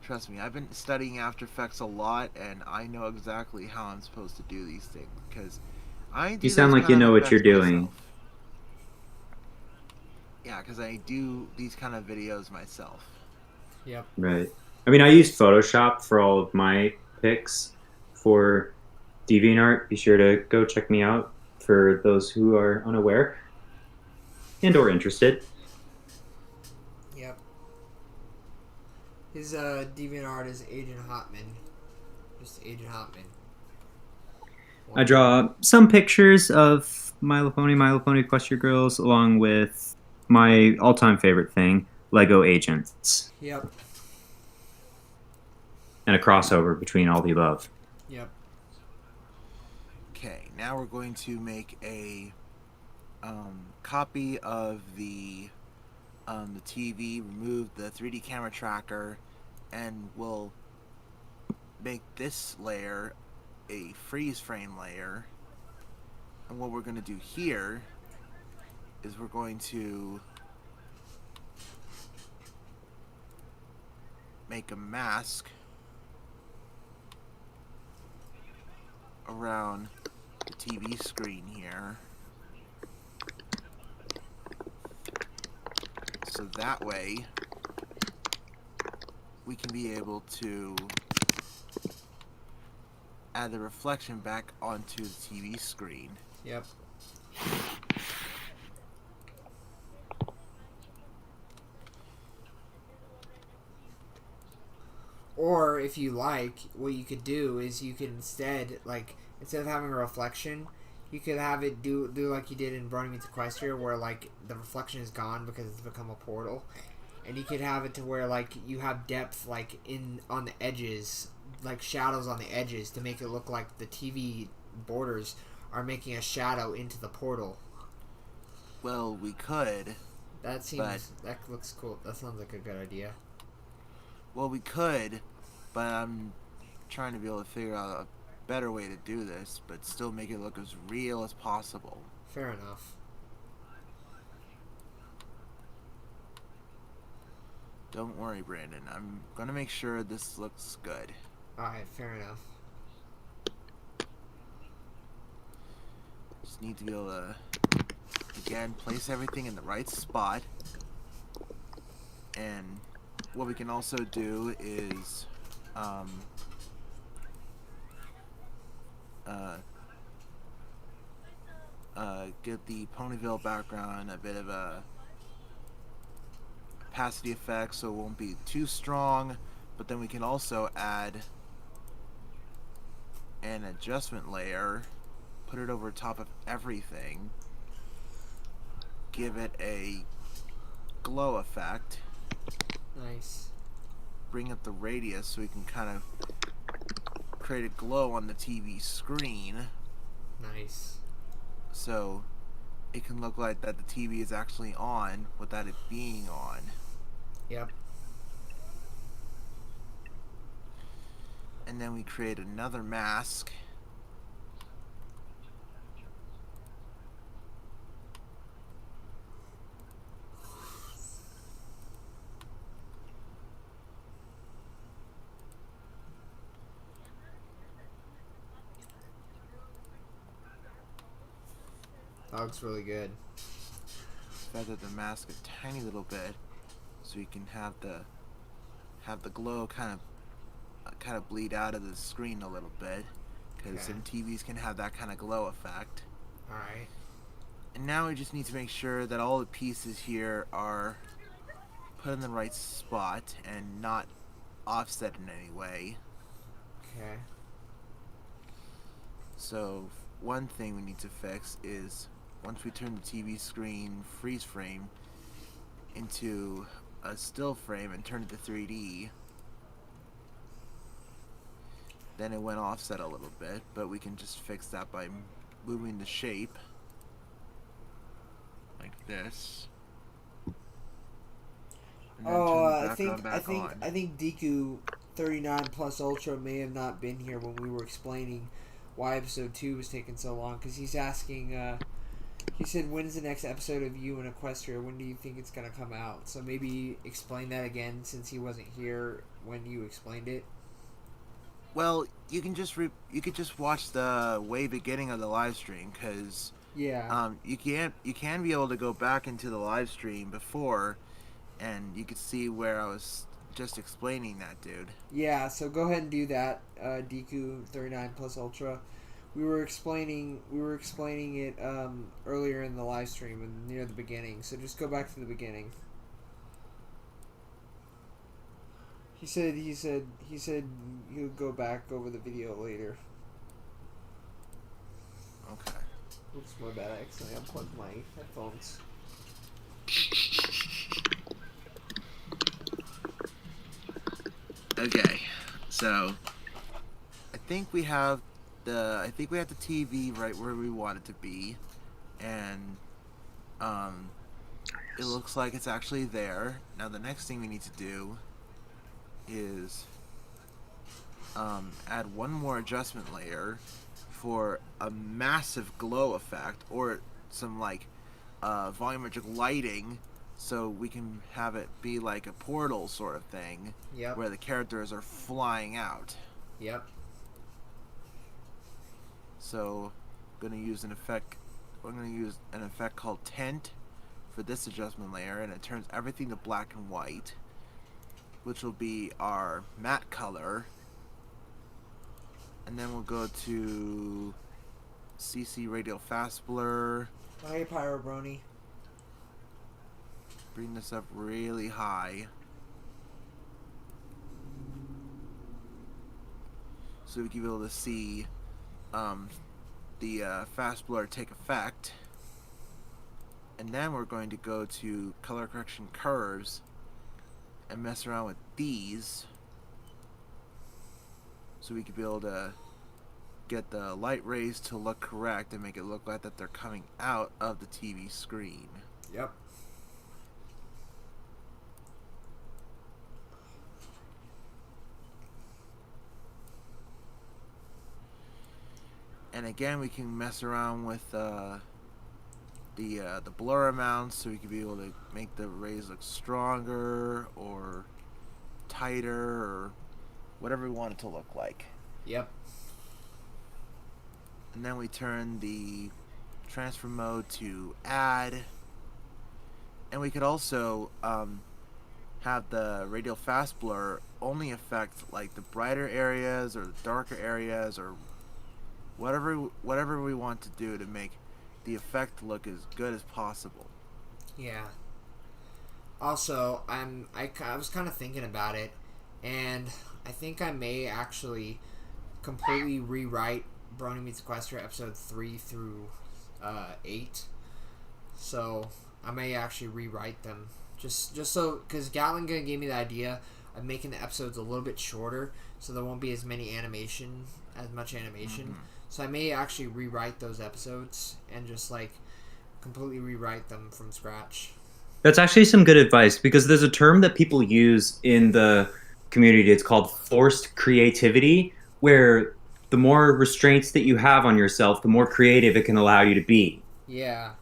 Trust me, I've been studying After Effects a lot, and I know exactly how I'm supposed to do these things, because I do. You sound like you know what you're doing. Myself. Yeah, because I do these kind of videos myself. Yep. Right. I mean, I use Photoshop for all of my pics for DeviantArt. Be sure to go check me out for those who are unaware and or interested. Yep. His DeviantArt is Agent Hotman. Just Agent Hotman. I draw some pictures of My Little Pony Equestria Girls, along with my all-time favorite thing, Lego Agents. Yep. And a crossover between all the above. Yep. Okay, now we're going to make a copy of the TV, remove the 3D camera tracker, and we'll make this layer a freeze frame layer. And what we're going to do here is we're going to make a mask around the TV screen here, so that way we can be able to add the reflection back onto the TV screen. Yep. Or if you like, what you could do is you could instead, like, instead of having a reflection, you could have it do like you did in Burning Meets Equestria, where like the reflection is gone because it's become a portal, and you could have it to where like you have depth like on the edges, like shadows on the edges, to make it look like the TV borders are making a shadow into the portal. Well, we could. That looks cool. That sounds like a good idea. Well, we could, but I'm trying to be able to figure out a better way to do this, but still make it look as real as possible. Fair enough. Don't worry, Brandon. I'm gonna make sure this looks good. Alright, fair enough. Just need to be able to, again, place everything in the right spot. And what we can also do is give the Ponyville background a bit of a opacity effect so it won't be too strong, but then we can also add an adjustment layer, put it over top of everything, give it a glow effect. Nice. bring up the radius so we can kind of create a glow on the TV screen. Nice. So it can look like that the TV is actually on without it being on. Yep. And then we create another mask. That looks really good. Feather the mask a tiny little bit so you can have the glow kind of bleed out of the screen a little bit, because some TVs can have that kind of glow effect. Alright. And now we just need to make sure that all the pieces here are put in the right spot and not offset in any way. Okay. So one thing we need to fix is once we turn the TV screen freeze frame into a still frame and turn it to 3D, then it went offset a little bit, but we can just fix that by moving the shape like this. And then turn the background back on. I think Deku 39 plus Ultra may have not been here when we were explaining why episode 2 was taking so long, because he's asking, he said, when's the next episode of You and Equestria? When do you think it's going to come out? So maybe explain that again, since he wasn't here when you explained it. Well, you can just watch the way beginning of the live stream, because you can be able to go back into the live stream before, and you could see where I was just explaining that, dude. Yeah, so go ahead and do that, Deku 39 plus Ultra. We were explaining it earlier in the live stream and near the beginning. So just go back to the beginning. He said he'll go back over the video later. Okay. Oops, my bad. I accidentally unplugged my headphones. Okay, so I think we have the TV right where we want it to be, and it looks like it's actually there. Now the next thing we need to do is add one more adjustment layer for a massive glow effect, or some like volumetric lighting, so we can have it be like a portal sort of thing. Yep. Where the characters are flying out. Yep. So I'm gonna use an effect called Tint for this adjustment layer, and it turns everything to black and white, which will be our matte color. And then we'll go to CC Radial Fast Blur. Oh, hey, Pyro Brony. Bring this up really high, so we can be able to see the fast blur take effect. And then we're going to go to color correction curves and mess around with these, so we can be able to get the light rays to look correct and make it look like that they're coming out of the TV screen. Yep. And again, we can mess around with the blur amounts, so we can be able to make the rays look stronger or tighter or whatever we want it to look like. Yep. And then we turn the transfer mode to add, and we could also have the radial fast blur only affect like the brighter areas or the darker areas, or whatever we want to do to make the effect look as good as possible. Yeah. Also, I was kind of thinking about it, and I think I may actually completely rewrite Brony Meets Equestria episode 3 through 8. So I may actually rewrite them just so, because Gatling gave me the idea. I'm making the episodes a little bit shorter, so there won't be as much animation. Mm-hmm. So I may actually rewrite those episodes and just like completely rewrite them from scratch. That's actually some good advice because there's a term that people use in the community. It's called forced creativity, where the more restraints that you have on yourself, the more creative it can allow you to be. Yeah.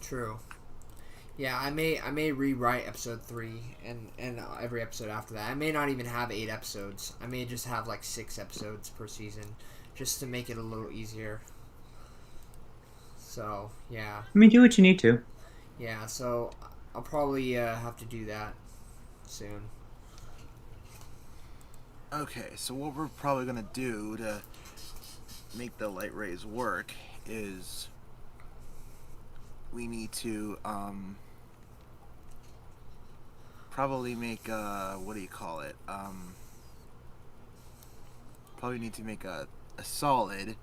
True. Yeah, I may rewrite episode 3 and every episode after that. I may not even have 8 episodes. I may just have like 6 episodes per season, just to make it a little easier. So yeah, I mean, do what you need to. yeah. So I'll probably have to do that soon. Okay, so what we're probably gonna do to make the light rays work is we need to probably make what do you call it? Probably need to make a solid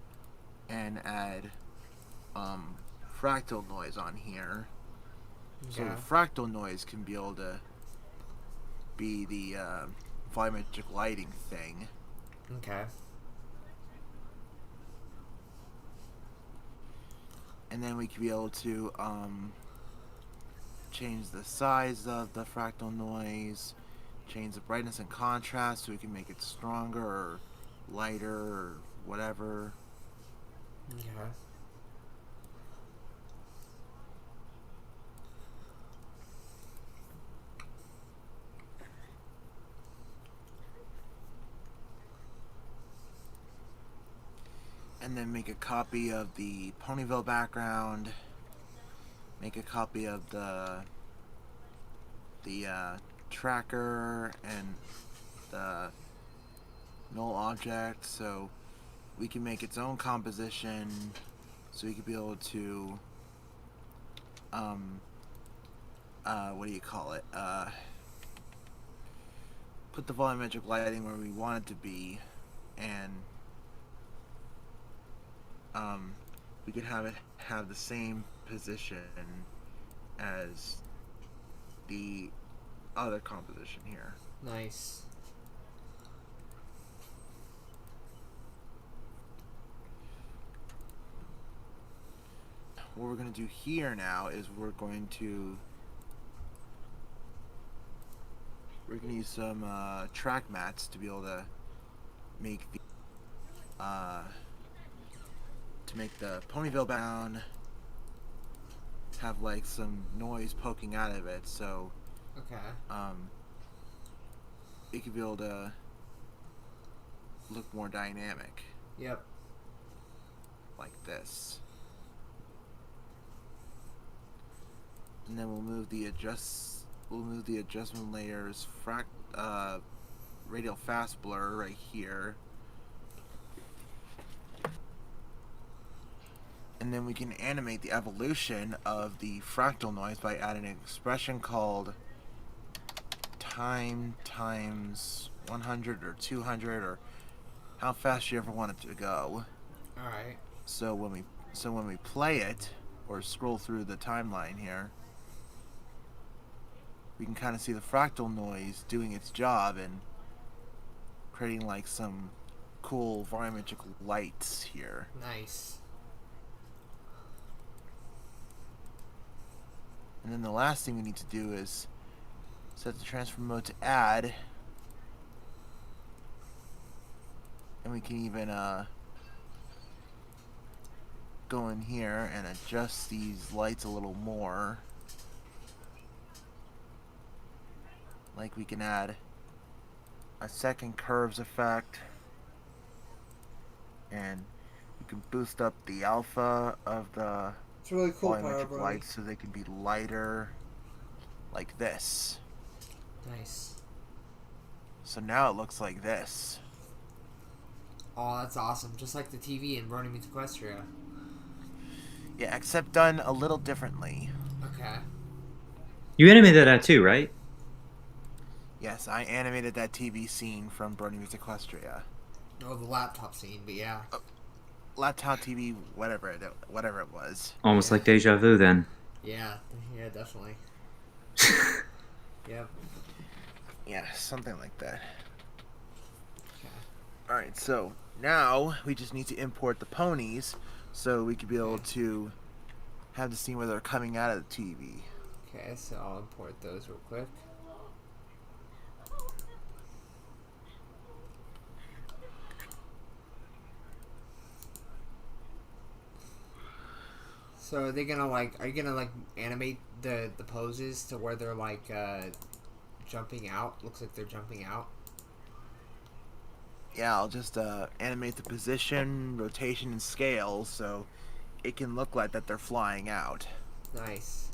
and add fractal noise on here. So Okay. the fractal noise can be able to be the volumetric lighting thing. Okay. And then we can be able to change the size of the fractal noise, change the brightness and contrast so we can make it stronger or lighter or whatever. Okay. And then make a copy of the Ponyville background, make a copy of the tracker and the null object so we can make its own composition, so we can be able to what do you call it, put the volumetric lighting where we want it to be, and we could have it have the same position as the other composition here. Nice. What we're going to do here now is we're going to use some track mats to be able to make the Ponyville background have like some noise poking out of it, so Okay. it could be able to look more dynamic, Yep. like this. And then we'll move the adjustment layers radial fast blur right here. And then we can animate the evolution of the fractal noise by adding an expression called time times 100 or 200 or how fast you ever want it to go. All right. So when we play it or scroll through the timeline here, we can kind of see the fractal noise doing its job and creating like some cool volumetric lights here. Nice. And then the last thing we need to do is set the transfer mode to add, and we can even go in here and adjust these lights a little more. Like we can add a second curves effect, and we can boost up the alpha of the It's really cool, Power volumetric Brody. lights so they can be lighter, like this. Nice. So now it looks like this. Oh, that's awesome. Just like the TV in Burning Meets Equestria. Yeah, except done a little differently. Okay. You animated that too, right? Yes, I animated that TV scene from Burning Meets Equestria. Oh, the laptop scene, but yeah. Laptop TV, whatever it was. Almost Yeah. like deja vu then. Yeah, definitely. Yep. Yeah, something like that. Okay. Alright, so now we just need to import the ponies so we could be able to have the scene where they're coming out of the TV. Okay, so I'll import those real quick. So are they gonna are you gonna animate the poses to where they're jumping out? Looks like they're jumping out. Yeah, I'll just animate the position, rotation, and scale so it can look like that they're flying out. Nice.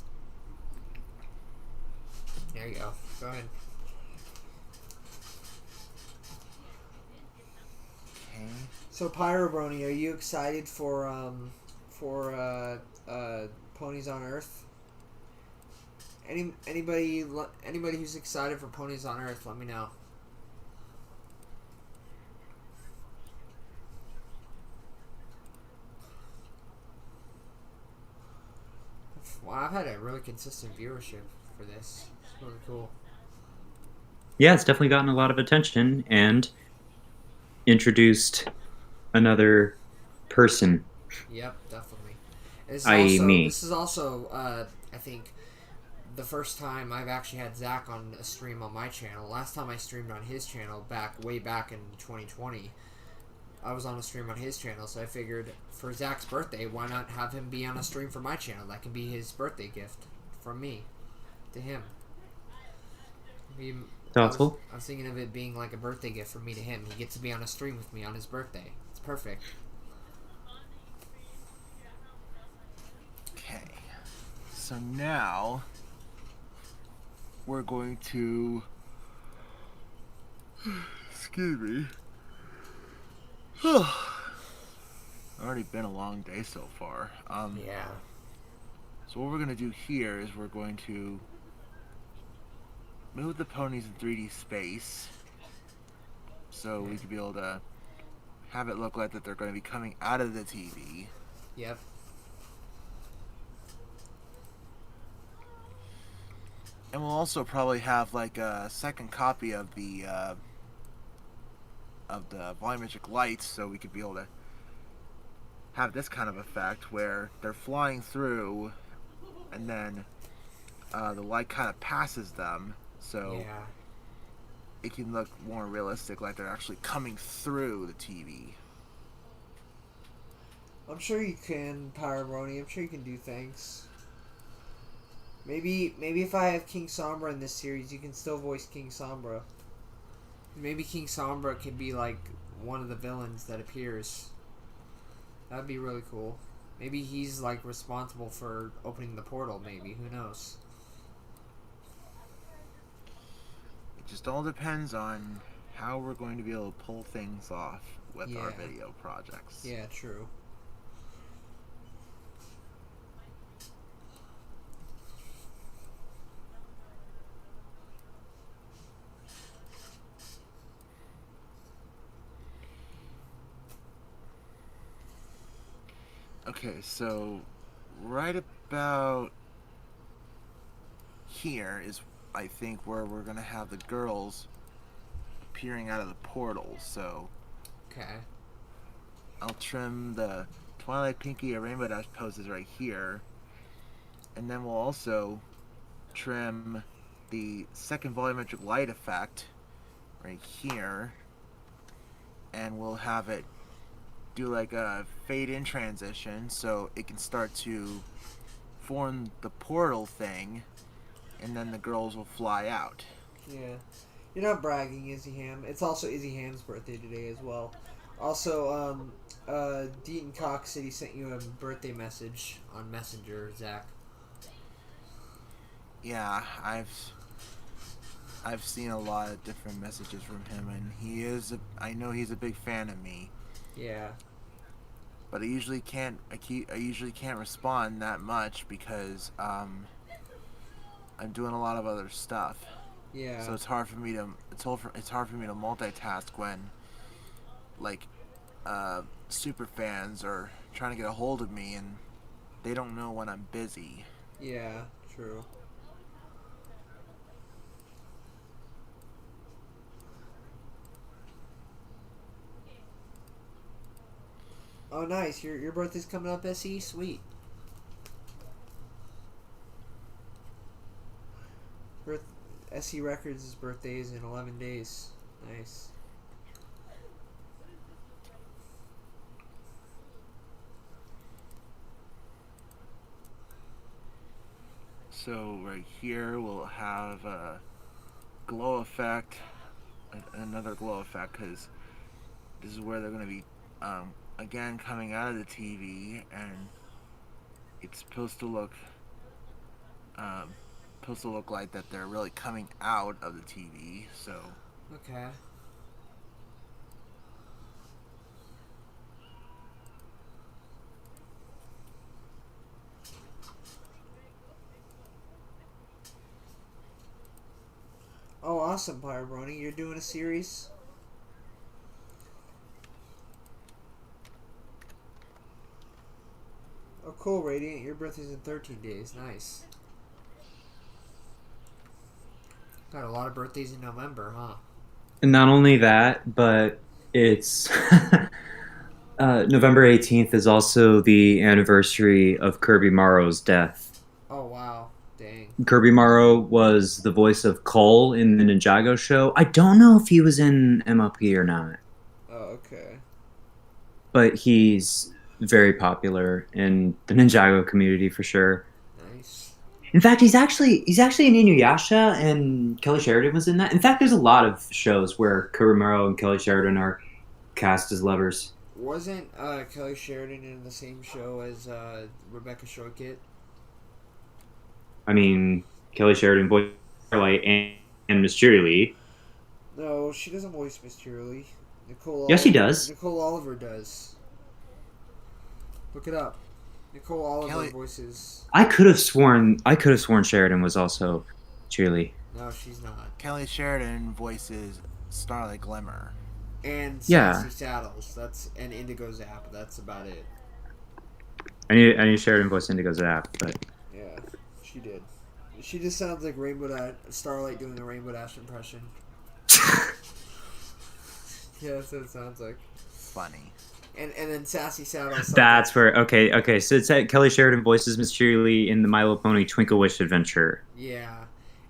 There you go. Go ahead. Okay. So Pyrobrony, are you excited for Ponies on Earth? Anybody who's excited for Ponies on Earth, let me know. Wow, I've had a really consistent viewership for this. It's really cool. Yeah, it's definitely gotten a lot of attention and introduced another person. Yep, definitely. I.e. me. This is also I think the first time I've actually had Zach on a stream on my channel. Last time I streamed on his channel way back in 2020. I was on a stream on his channel, so I figured for Zach's birthday, why not have him be on a stream for my channel? That can be his birthday gift from me to him. Thoughtful. I was thinking of it being like a birthday gift from me to him. He gets to be on a stream with me on his birthday. It's perfect. Okay. So now we're going to excuse me. Already been a long day so far. Yeah. So what we're going to do here is we're going to move the ponies in 3D space so we can be able to have it look like that they're going to be coming out of the TV. Yep. And we'll also probably have like a second copy of the volumetric lights so we could be able to have this kind of effect where they're flying through and then the light kind of passes them so it can look more realistic, like they're actually coming through the TV. I'm sure you can, Pyrobrony. I'm sure you can do things. Maybe if I have King Sombra in this series, you can still voice King Sombra. Maybe King Sombra could be like one of the villains that appears. That'd be really cool. Maybe he's like responsible for opening the portal, maybe. Who knows? It just all depends on how we're going to be able to pull things off with our video projects. Yeah, true. Okay, so right about here is, I think, where we're going to have the girls appearing out of the portal, so Okay. I'll trim the Twilight Pinky or Rainbow Dash poses right here, and then we'll also trim the second volumetric light effect right here, and we'll have it do like a fade in transition so it can start to form the portal thing, and then the girls will fly out. Yeah. You're not bragging, Izzy Ham. It's also Izzy Ham's birthday today as well. Also, Deaton Cox said he sent you a birthday message on Messenger, Zach. Yeah, I've seen a lot of different messages from him, and I know he's a big fan of me. Yeah. But I usually can't respond that much because I'm doing a lot of other stuff. Yeah. So it's hard for me to multitask when like super fans are trying to get a hold of me and they don't know when I'm busy. Yeah, true. Oh, nice. Your birthday's coming up, SE? Sweet. SE Records' birthday is in 11 days. Nice. So right here we'll have a glow effect, another glow effect, because this is where they're going to be, again, coming out of the TV, and it's supposed to look like that they're really coming out of the TV. So Okay. Oh, awesome, Pyro Brony. You're doing a series? Oh, cool, Radiant. Your birthday's in 13 days. Nice. Got a lot of birthdays in November, huh? And not only that, but it's November 18th is also the anniversary of Kirby Morrow's death. Oh, wow. Dang. Kirby Morrow was the voice of Cole in the Ninjago show. I don't know if he was in MLP or not, Oh, okay. but he's very popular in the Ninjago community for sure. Nice. In fact, he's actually in Inuyasha, and Kelly Sheridan was in that. In fact, there's a lot of shows where Kirby Morrow and Kelly Sheridan are cast as lovers. Wasn't Kelly Sheridan in the same show as Rebecca Shortkit? I mean, Kelly Sheridan voiced Starlight and Miss Cheerily. No, she doesn't voice Miss Cheerily. Yes, she does. Nicole Oliver does. Look it up. Nicole Oliver voices. I could have sworn Sheridan was also Cheerily. No, she's not. Kelly Sheridan voices Starlight Glimmer. And Yeah. Sassy Saddles. And Indigo Zap. That's about it. I knew Sheridan voiced Indigo Zap, but Yeah, she did. She just sounds like Starlight doing a Rainbow Dash impression. Yeah, that's what it sounds like. Funny. And then Sassy Saddles. that's where okay. So it's Kelly Sheridan voices Miss Cheerily in the My Little Pony Twinkle Wish Adventure. Yeah,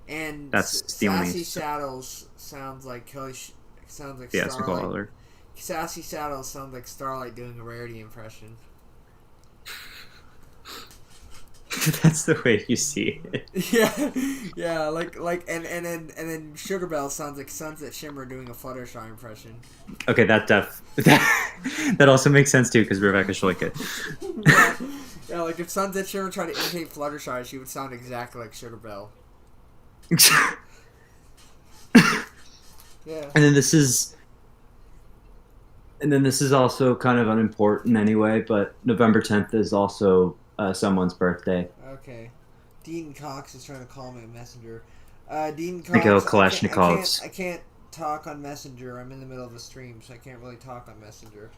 and That's the only. Sassy Saddles sounds like sounds like Yeah, Starlight. Nicole Sassy Saddles sounds like Starlight doing a Rarity impression. That's the way you see it. yeah, and then Sugar Bell sounds like Sunset Shimmer doing a Fluttershy impression. Okay, that also makes sense too because Rebecca Shloike. Yeah, like if Sunset Shimmer tried to imitate Fluttershy, she would sound exactly like Sugar Bell. Yeah. And then this is also kind of unimportant anyway, but November 10th is also someone's birthday. Okay. Dean Cox is trying to call me a messenger. Dean Cox. Miguel Kalashnikov's. I can't talk on Messenger. I'm in the middle of the stream, so I can't really talk on Messenger.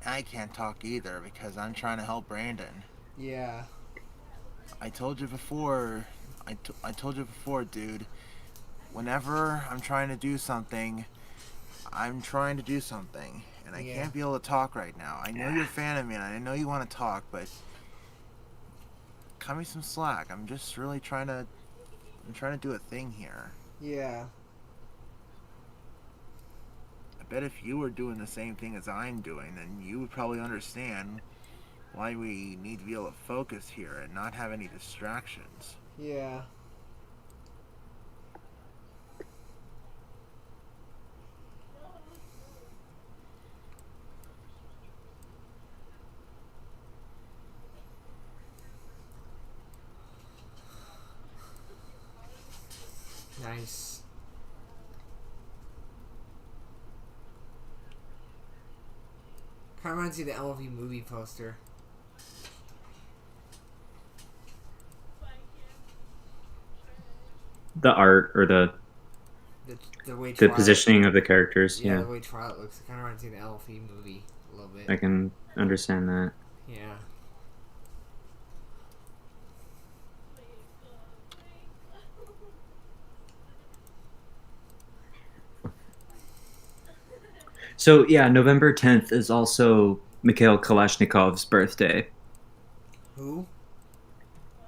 I can't talk either because I'm trying to help Brandon. Yeah. I told you before, dude. Whenever I'm trying to do something, and I can't be able to talk right now. I know you're a fan of me, and I know you want to talk, but cut me some slack. I'm just really trying to do a thing here. Yeah. I bet if you were doing the same thing as I'm doing, then you would probably understand why we need to be able to focus here and not have any distractions. Yeah. Nice. Kind of reminds me of the LV movie poster. The art or the way the Twilight, positioning of the characters. Yeah, Yeah, the way Twilight looks. It kind of reminds me of the LV movie a little bit. I can understand that. Yeah. So yeah, November 10th is also Mikhail Kalashnikov's birthday. Who?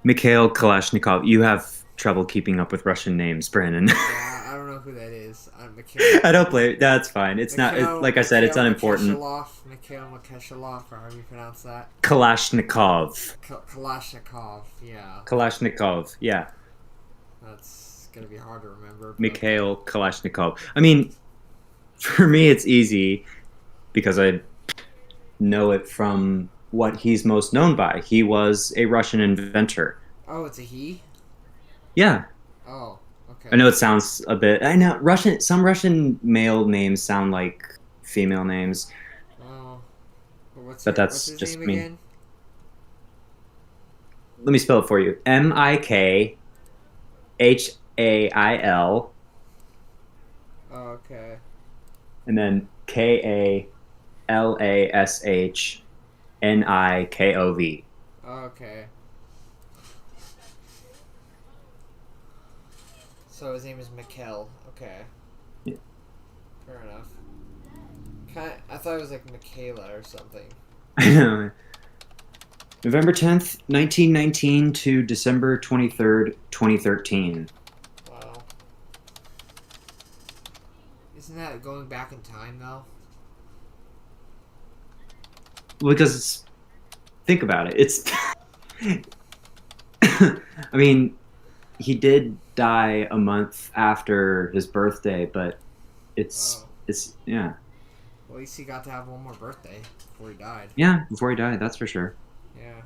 Mikhail Kalashnikov. You have trouble keeping up with Russian names, Brandon. Yeah, I don't know who that is. Mikhail. I don't play. That's fine. It's not. Like I said, it's unimportant. Mikhail Makeshalov, or however you pronounce that. Kalashnikov. Kalashnikov. Yeah. Kalashnikov. Yeah. That's gonna be hard to remember. Mikhail Kalashnikov. I mean, for me, it's easy because I know it from what he's most known by. He was a Russian inventor. Oh, it's a he? Yeah. Oh, okay. I know it sounds a bit. I know some Russian male names sound like female names. Oh, what's his just name me. again? Let me spell it for you. Mikhail. Oh, okay. And then Kalashnikov. Okay. So his name is Mikhail. Okay. Yeah. Fair enough. I thought it was like Michaela or something. I know. November 10th, 1919 to December 23rd, 2013. Wow. Isn't that going back in time though? Because think about it. It's I mean, he did die a month after his birthday, but it's yeah. Well, at least he got to have one more birthday before he died. Yeah, before he died, that's for sure. Yeah.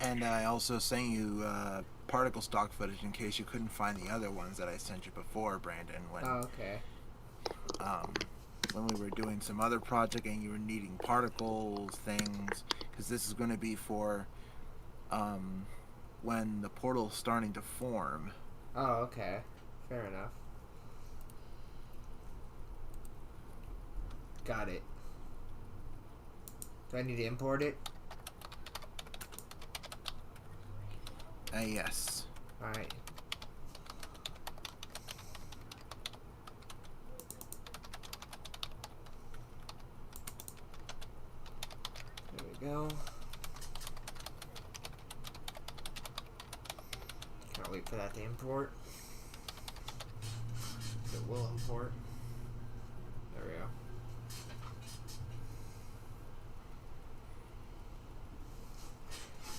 And I also sent you particle stock footage in case you couldn't find the other ones that I sent you before, Brandon. When, okay. When we were doing some other project and you were needing particles, things, because this is going to be for when the portal's starting to form. Oh, okay. Fair enough. Got it. Do I need to import it? Yes. Alright. There we go. Can't wait for that to import. It will import. There we go.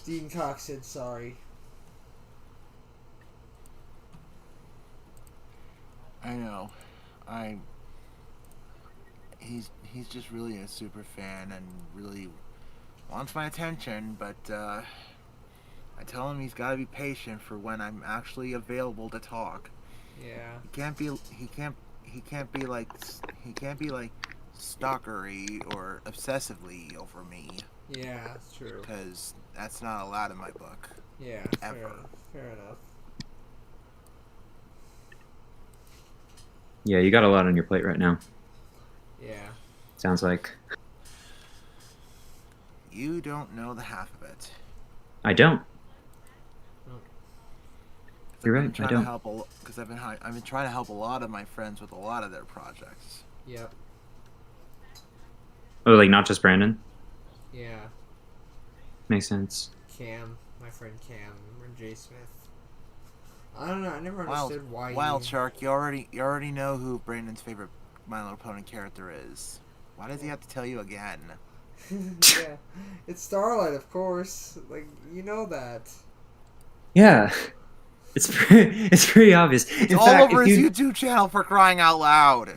Dean Cox said sorry. I know. He's just really a super fan and really wants my attention, but I tell him he's got to be patient for when I'm actually available to talk. Yeah. He can't be like stalkery or obsessively over me. Yeah, that's true. Because that's not allowed in my book. Yeah, ever. Fair enough. Yeah, you got a lot on your plate right now. Yeah. Sounds like. You don't know the half of it. I don't. Oh. You're right, I don't. Because I've been trying to help a lot of my friends with a lot of their projects. Yep. Oh, like not just Brandon? Yeah. Makes sense. Cam, my friend Cam, or Jay Smith. I don't know. I never understood why. Wild Shark, you already know who Brandon's favorite My Little Pony character is. Why does he have to tell you again? Yeah, it's Starlight, of course. Like, you know that. Yeah. It's pretty obvious. It's all over his YouTube channel, for crying out loud.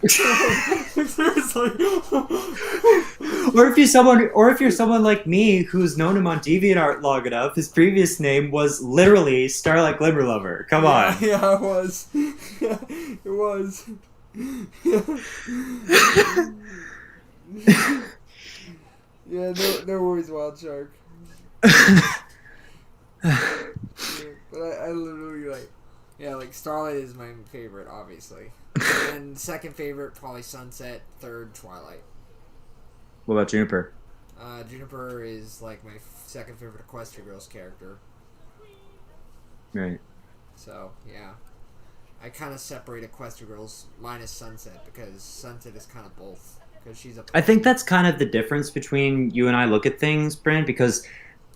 Or if you're someone like me who's known him on DeviantArt long enough, his previous name was literally Starlight Glimmer Lover. Come on. Yeah, it was. Yeah, it was. Yeah, no worries, Wild Shark. But I literally like Starlight is my favorite, obviously, and second favorite probably Sunset, third Twilight. What about Juniper? Juniper is like my second favorite Equestria Girls character. Right. So yeah, I kind of separate Equestria Girls minus Sunset because Sunset is kind of both. because she's a. I think that's kind of the difference between you and I look at things, Brand, because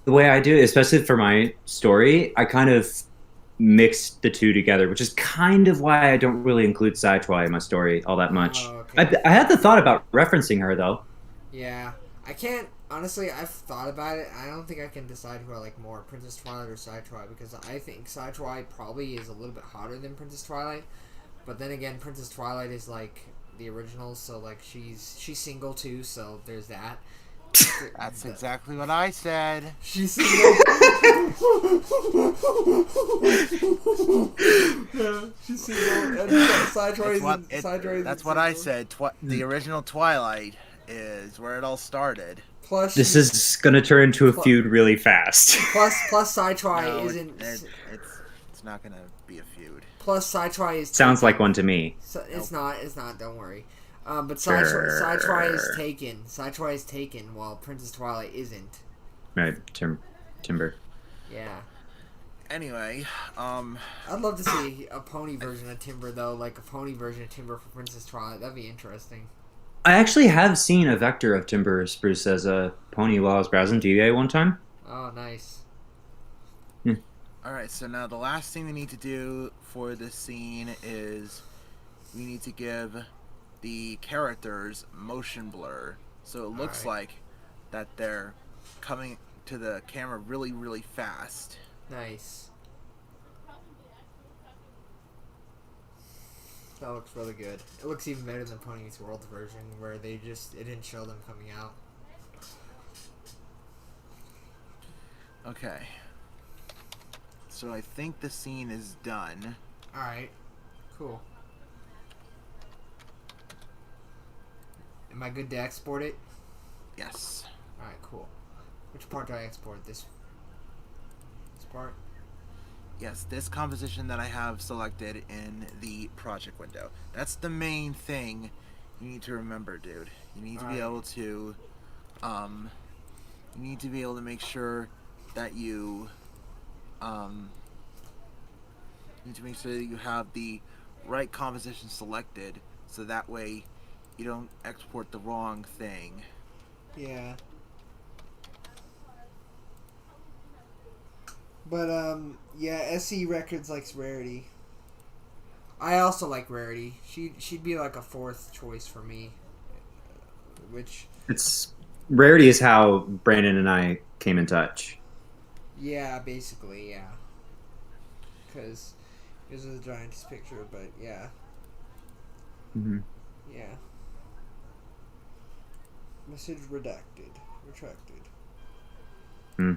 the way I do it, especially for my story, I kind of mixed the two together, which is kind of why I don't really include Saitwai in my story all that much. Oh, okay. I had the thought about referencing her, though. Yeah, I can't. Honestly, I've thought about it. I don't think I can decide who I like more, Princess Twilight or Saitwai, because I think Saitwai probably is a little bit hotter than Princess Twilight. But then again, Princess Twilight is like the original, so like she's single too, so there's that. That's exactly what I said. She's single. Yeah, she's single. And That's what I said. The original Twilight is where it all started. Plus, This is gonna turn into a feud really fast. plus Saitwai No, isn't. it's not gonna be a feud. Plus Saitwai is. Sounds like one to me. So, it's not. It's not. Don't worry. But Sure. Saitwai is taken. Saitwai is taken, while Princess Twilight isn't. Right, Timber. Yeah. Anyway, I'd love to see a pony version of Timber, though, like a pony version of Timber for Princess Twilight. That'd be interesting. I actually have seen a vector of Timber Spruce as a pony while I was browsing DVA one time. Oh, nice. alright, so now the last thing we need to do for this scene is we need to give the characters motion blur. So it looks like that they're coming to the camera really, really fast. Nice. That looks really good. It looks even better than Pony Eats World version, where it didn't show them coming out. Okay. So I think the scene is done. Alright. Cool. Am I good to export it? Yes. Alright, cool. Which part do I export? This part? Yes, this composition that I have selected in the project window. That's the main thing you need to remember, dude. You need to be able to, make sure that you need to make sure that you have the right composition selected, so that way you don't export the wrong thing. Yeah. But, yeah, SE Records likes Rarity. I also like Rarity. She'd be like a fourth choice for me. Which... Rarity is how Brandon and I came in touch. Yeah, basically, yeah. Because this is a Giants picture, but yeah. Mm-hmm. Yeah. Message redacted. Retracted. Hmm.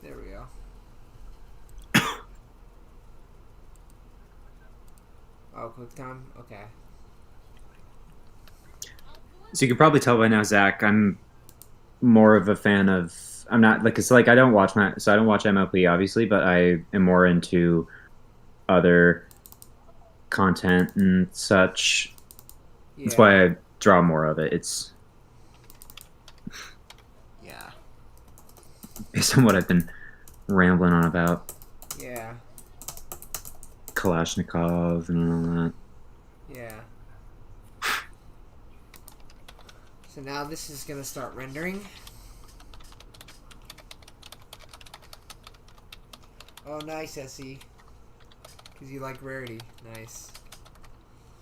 There we go. Oh, QuickTime? Okay. So you can probably tell by now, Zach, I'm more of a fan of... I'm not... Like, it's like I don't watch MLP, obviously, but I am more into other content and such. Yeah. That's why I draw more of it. It's... Yeah. Based on what I've been rambling on about. Yeah. Kalashnikov and all that. Yeah. So now this is going to start rendering. Oh, nice, Essie. Because you like Rarity. Nice.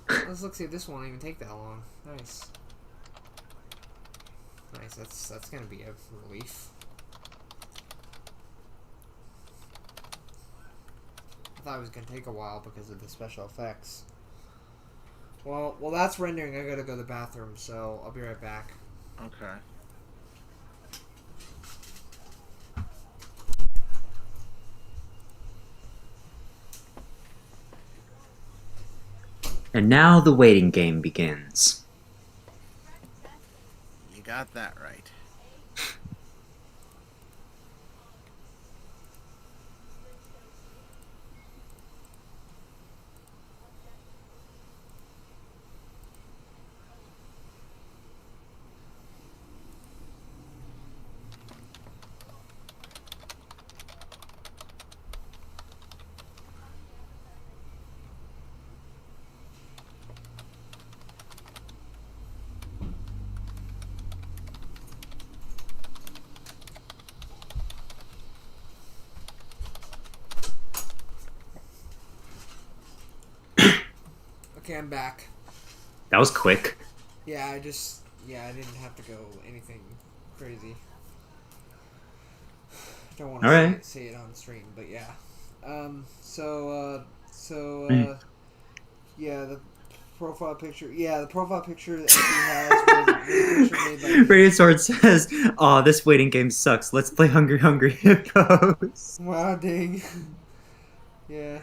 Let's look, see if this won't even take that long. Nice. Nice, that's going to be a relief. I thought it was going to take a while because of the special effects. Well, that's rendering. I gotta go to the bathroom, so I'll be right back. Okay. And now the waiting game begins. You got that right. Okay, I'm back. That was quick. Yeah, I didn't have to go anything crazy. Don't want All to right. say it on stream, but yeah. Yeah, the profile picture. Yeah, the profile picture that he has was a picture made by. Radiant Sword says, "Aw, this waiting game sucks. Let's play Hungry Hungry Hippos." Wow, dang. Yeah.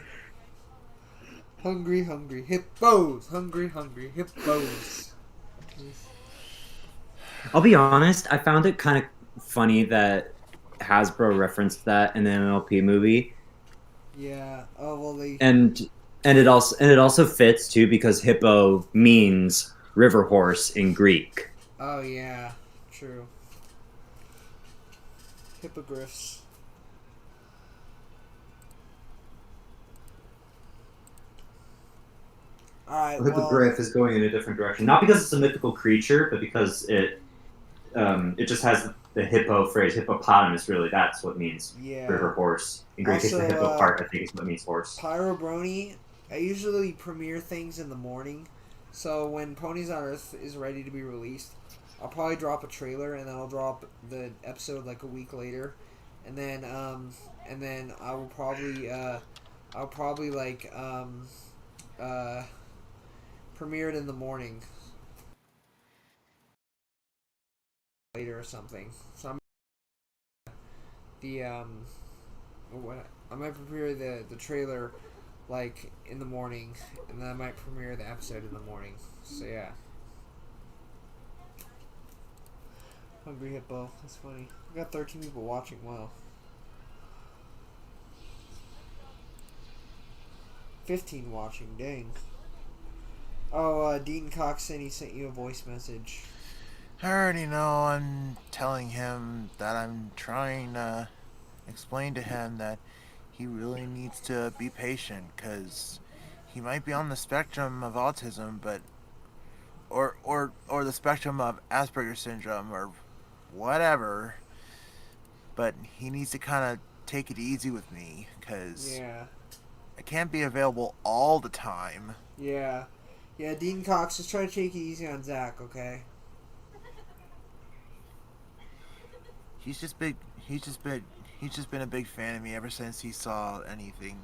Hungry, hungry hippos. Hungry, hungry hippos. I'll be honest. I found it kind of funny that Hasbro referenced that in the MLP movie, Yeah. Oh well, they. and it also fits too because hippo means river horse in Greek. Oh yeah, true. Hippogriffs. All right. Well. Hippogriff is going in a different direction, not because it's a mythical creature, but because it just has the hippo phrase, hippopotamus. Really, that's what means Yeah. river horse in Greek. It's the Also, hippo part, I think, is what means horse. Pyrobrony. I usually premiere things in the morning, so when Ponies on Earth is ready to be released, I'll probably drop a trailer and then I'll drop the episode like a week later, and then I'll probably like premiere it in the morning later or something. So I might premiere the trailer like in the morning, and then I might premiere the episode in the morning. So yeah. Hungry Hippo. That's funny. We got 13 people watching. Wow. 15 watching. Dang. Oh, Dean Cox said he sent you a voice message. I already know. I'm telling him that I'm trying to explain to him that he really needs to be patient, because he might be on the spectrum of autism, but or the spectrum of Asperger's syndrome or whatever, but he needs to kind of take it easy with me, because Yeah. I can't be available all the time. Yeah. Yeah, Dean Cox, just try to take it easy on Zach, okay? He's just been a big fan of me ever since he saw anything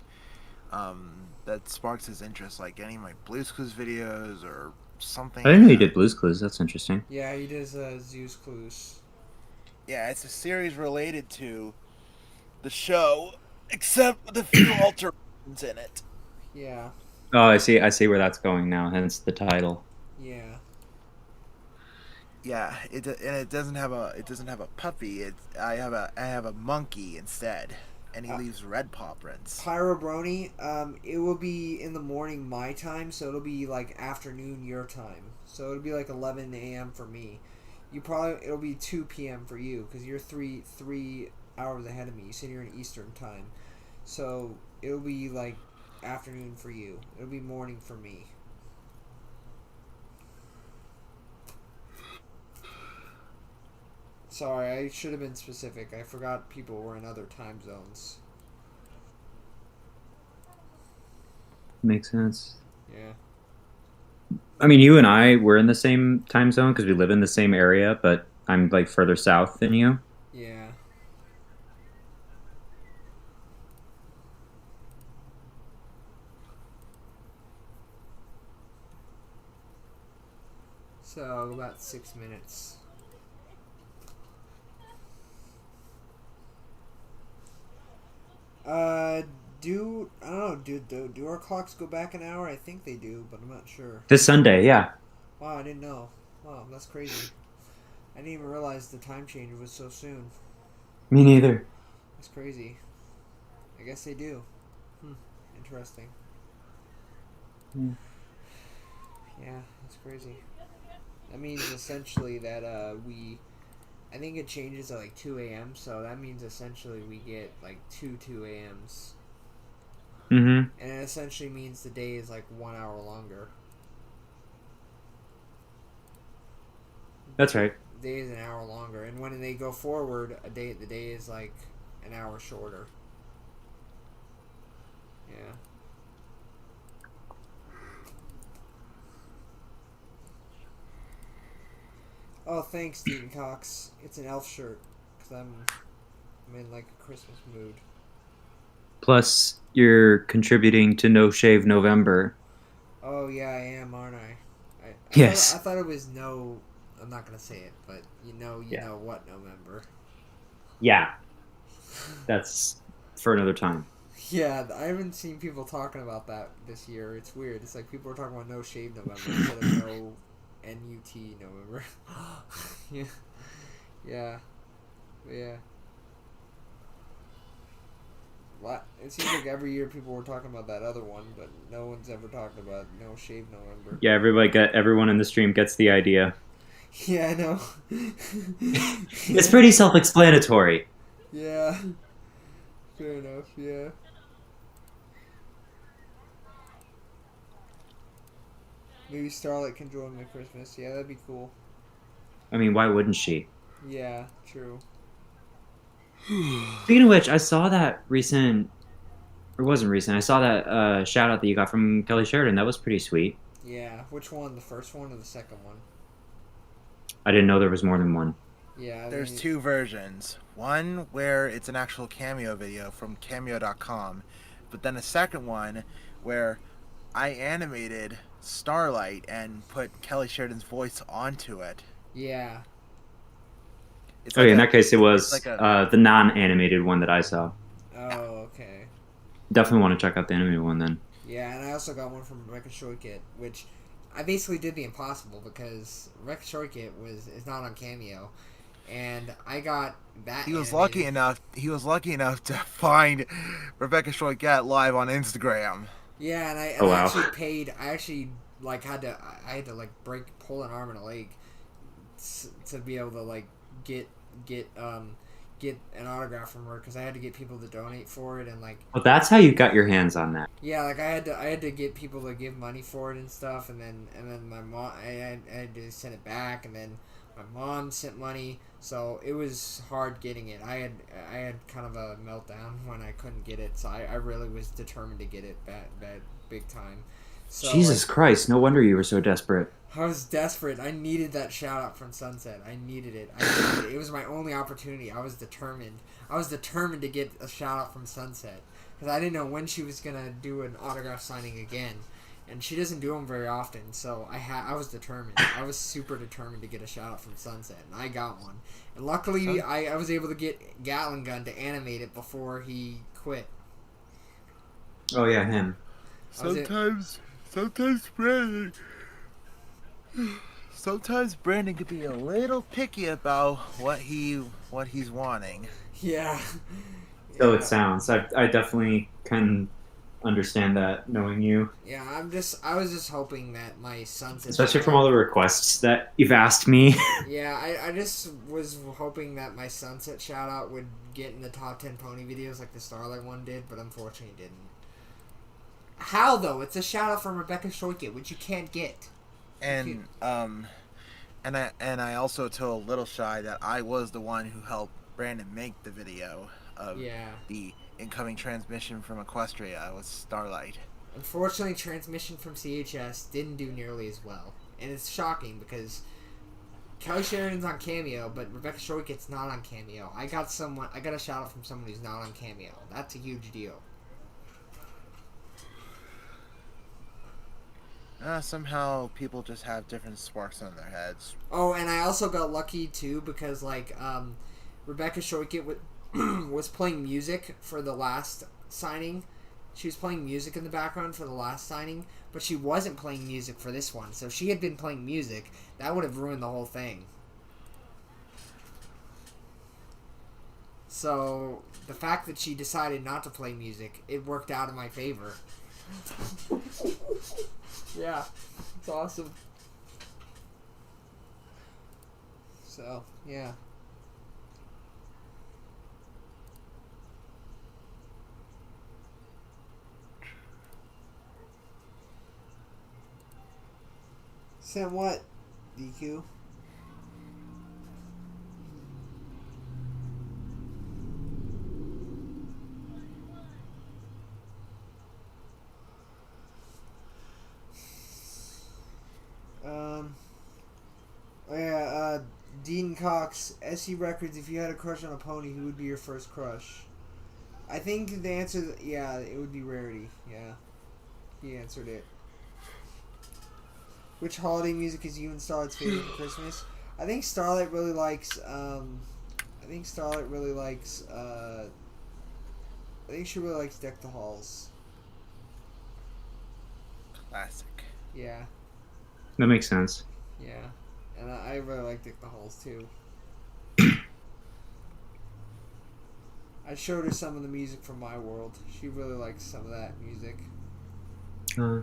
that sparks his interest, like any of my Blue's Clues videos or something. I didn't know you did Blue's Clues. That's interesting. Yeah, he does Zeus Clues. Yeah, it's a series related to the show, except with a few alterations in it. Yeah. Oh, I see. I see where that's going now. Hence the title. Yeah. Yeah, it doesn't have a puppy. I have a monkey instead, and he leaves red paw prints. Pyrobrony, it will be in the morning my time, so it'll be like afternoon your time. So it'll be like 11 a.m. for me. It'll be 2 p.m. for you, because you're three hours ahead of me. You said you're in Eastern time, so it'll be like afternoon for you. It'll be morning for me. Sorry, I should have been specific. I forgot people were in other time zones. Makes sense. Yeah. I mean, you and I were in the same time zone because we live in the same area, but I'm like further south than you. Yeah. So about 6 minutes. I don't know, do our clocks go back an hour? I think they do, but I'm not sure. This Sunday, yeah. Wow, I didn't know. Wow, that's crazy. I didn't even realize the time change was so soon. Me neither. That's crazy. I guess they do. Interesting. Hmm. Yeah, that's crazy. That means essentially that I think it changes at like 2 a.m., so that means essentially we get like 2 a.m.s. Mm-hmm. And it essentially means the day is like 1 hour longer. That's right. The day is an hour longer, and when they go forward, the day is like an hour shorter. Yeah. Oh, thanks, Dean Cox. It's an elf shirt because I'm in like a Christmas mood. Plus, you're contributing to No Shave November. Oh yeah, I am, aren't I? I Yes. thought it was no. I'm not gonna say it, but you Yeah. know what November. Yeah. That's for another time. Yeah, I haven't seen people talking about that this year. It's weird. It's like people are talking about no shave November instead of no NUT November. Yeah, yeah, yeah. What? It seems like every year people were talking about that other one, but no one's ever talked about no shave November. Yeah, everyone in the stream gets the idea. Yeah, I know. It's pretty self-explanatory. Yeah. Fair enough. Yeah. Maybe Starlight can join my Christmas. Yeah, that'd be cool. I mean, why wouldn't she? Yeah, true. Speaking of which, I saw that recent, or wasn't recent. I saw that shout out that you got from Kelly Sheridan. That was pretty sweet. Yeah, which one? The first one or the second one? I didn't know there was more than one. Yeah, I There's mean, two versions. One where it's an actual cameo video from cameo.com, but then a second one where I animated Starlight and put Kelly Sheridan's voice onto it. Yeah. It's Okay, like in that case, it was like a- the non-animated one that I saw. Oh, okay. Definitely want to check out the animated one then. Yeah, and I also got one from Rebecca Shortkit, which I basically did the impossible because Rebecca Shortkit is not on Cameo, and I got that. He was animated. lucky enough. He was lucky enough to find Rebecca Shortgat live on Instagram. Yeah, and Oh, I wow. actually paid. I actually like had to like pull an arm and a leg to be able to like get an autograph from her because I had to get people to donate for it and like Well, that's how you got your hands on that. yeah, like I had to get people to give money for it and stuff, and then my mom I had to send it back, and then my mom sent money, so it was hard getting it. I had kind of a meltdown when I couldn't get it, so I really was determined to get it bad big time. So Jesus Christ! No wonder you were so desperate. I was desperate. I needed that shout out from Sunset. I needed it. I needed it. It was my only opportunity. I was determined. I was determined to get a shout out from Sunset because I didn't know when she was gonna do an autograph signing again, and she doesn't do them very often. So I was determined. I was super determined to get a shout out from Sunset, and I got one. And luckily, I was able to get Gatling Gun to animate it before he quit. Oh yeah, him. Sometimes Brandon could be a little picky about what he's wanting. Yeah. So it sounds. I definitely can understand that, knowing you. Yeah, I was just hoping that my Sunset, Especially from all the requests that you've asked me. Yeah, I just was hoping that my Sunset shout out would get in the top 10 pony videos like the Starlight one did, but unfortunately it didn't. How though? It's a shout out from Rebecca Shortkit, which you can't get. And I also told Little Shy that I was the one who helped Brandon make the video of Yeah. the incoming transmission from Equestria with Starlight. Unfortunately, transmission from CHS didn't do nearly as well. And it's shocking because Kelly Sheridan's on Cameo, but Rebecca Shortkit's not on Cameo. I got a shout out from someone who's not on Cameo. That's a huge deal. Somehow people just have different sparks on their heads. Oh, and I also got lucky too because Rebecca Shortkit was playing music for the last signing. She was playing music in the background for the last signing, but she wasn't playing music for this one. So if she had been playing music, that would have ruined the whole thing. So the fact that she decided not to play music, it worked out in my favor. Yeah, it's awesome. So, yeah. Sent what, DQ? Oh yeah, Dean Cox, SE Records, if you had a crush on a pony, who would be your first crush? I think the answer, yeah, it would be Rarity. Yeah. He answered it. Which holiday music is you and Starlight's favorite for Christmas? I think Starlight really likes, I think she really likes Deck the Halls. Classic. Yeah. That makes sense. Yeah. And I really like Deck the Halls, too. I showed her some of the music from My World. She really likes some of that music. I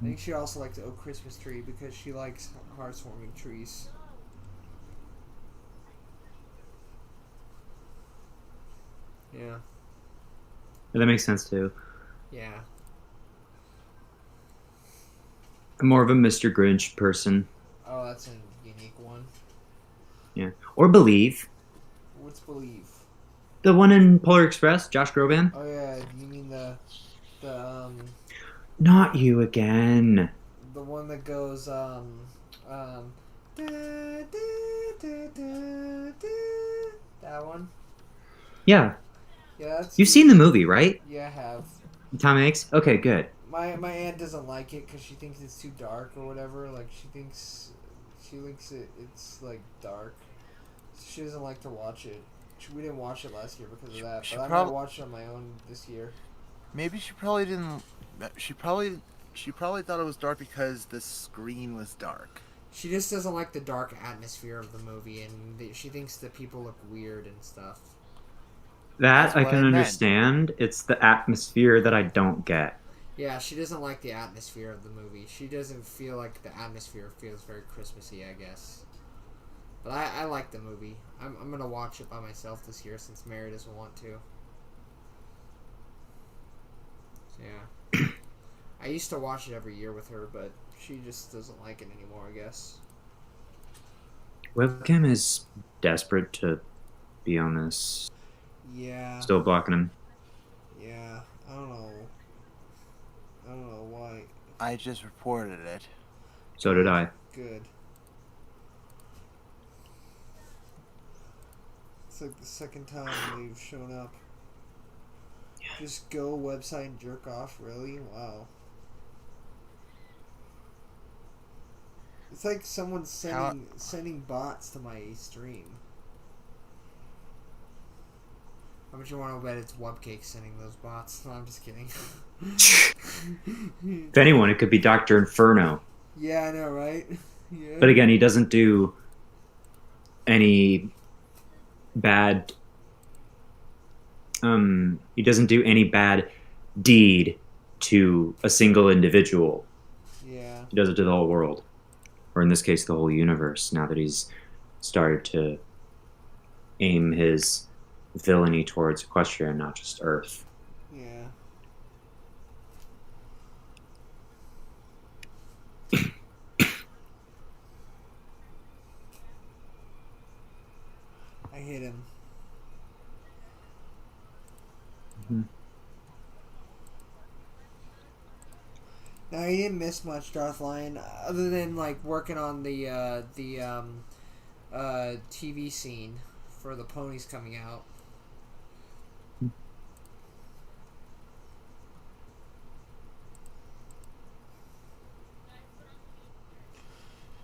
think she also likes Oh Christmas Tree because she likes heartwarming trees. Yeah. That makes sense too. Yeah. I'm more of a Mr. Grinch person. Oh, that's a unique one. Yeah. Or Believe. What's Believe? The one in Polar Express, Josh Groban. Oh yeah, you mean Not you again. the one that goes da, da, da, da, da, that one? Yeah. Yeah, that's You've seen the movie, right? Yeah, I have. Tom Hanks? Okay, good. My aunt doesn't like it because she thinks it's too dark or whatever. Like she thinks it's like dark. She doesn't like to watch it. We didn't watch it last year because of that. But I'm gonna watch it on my own this year. Maybe she probably didn't. She probably thought it was dark because the screen was dark. She just doesn't like the dark atmosphere of the movie, and she thinks that people look weird and stuff. That That's I what can I meant. understand. It's the atmosphere that I don't get. Yeah, she doesn't like the atmosphere of the movie. She doesn't feel like the atmosphere feels very Christmassy, I guess. But I like the movie. I'm gonna watch it by myself this year since Mary doesn't want to. So, yeah. I used to watch it every year with her, but she just doesn't like it anymore, I guess. Webcam is desperate to be on this. Yeah. Still blocking him. Yeah. I don't know why. I just reported it. So did I. Good. It's like the second time they've shown up. Just go website and jerk off, really? Wow. It's like someone sending bots to my stream. How much you want to bet it's Webcake sending those bots? No, I'm just kidding. If anyone, it could be Dr. Inferno. Yeah, I know, right? Yeah. But again, he doesn't do any bad deed to a single individual. Yeah. He does it to the whole world. Or in this case, the whole universe, now that he's started to aim his villainy towards Equestria and not just Earth. Yeah. I hate him. Mm-hmm. Now, he didn't miss much, Darth Lion, other than like working on the TV scene for the ponies coming out.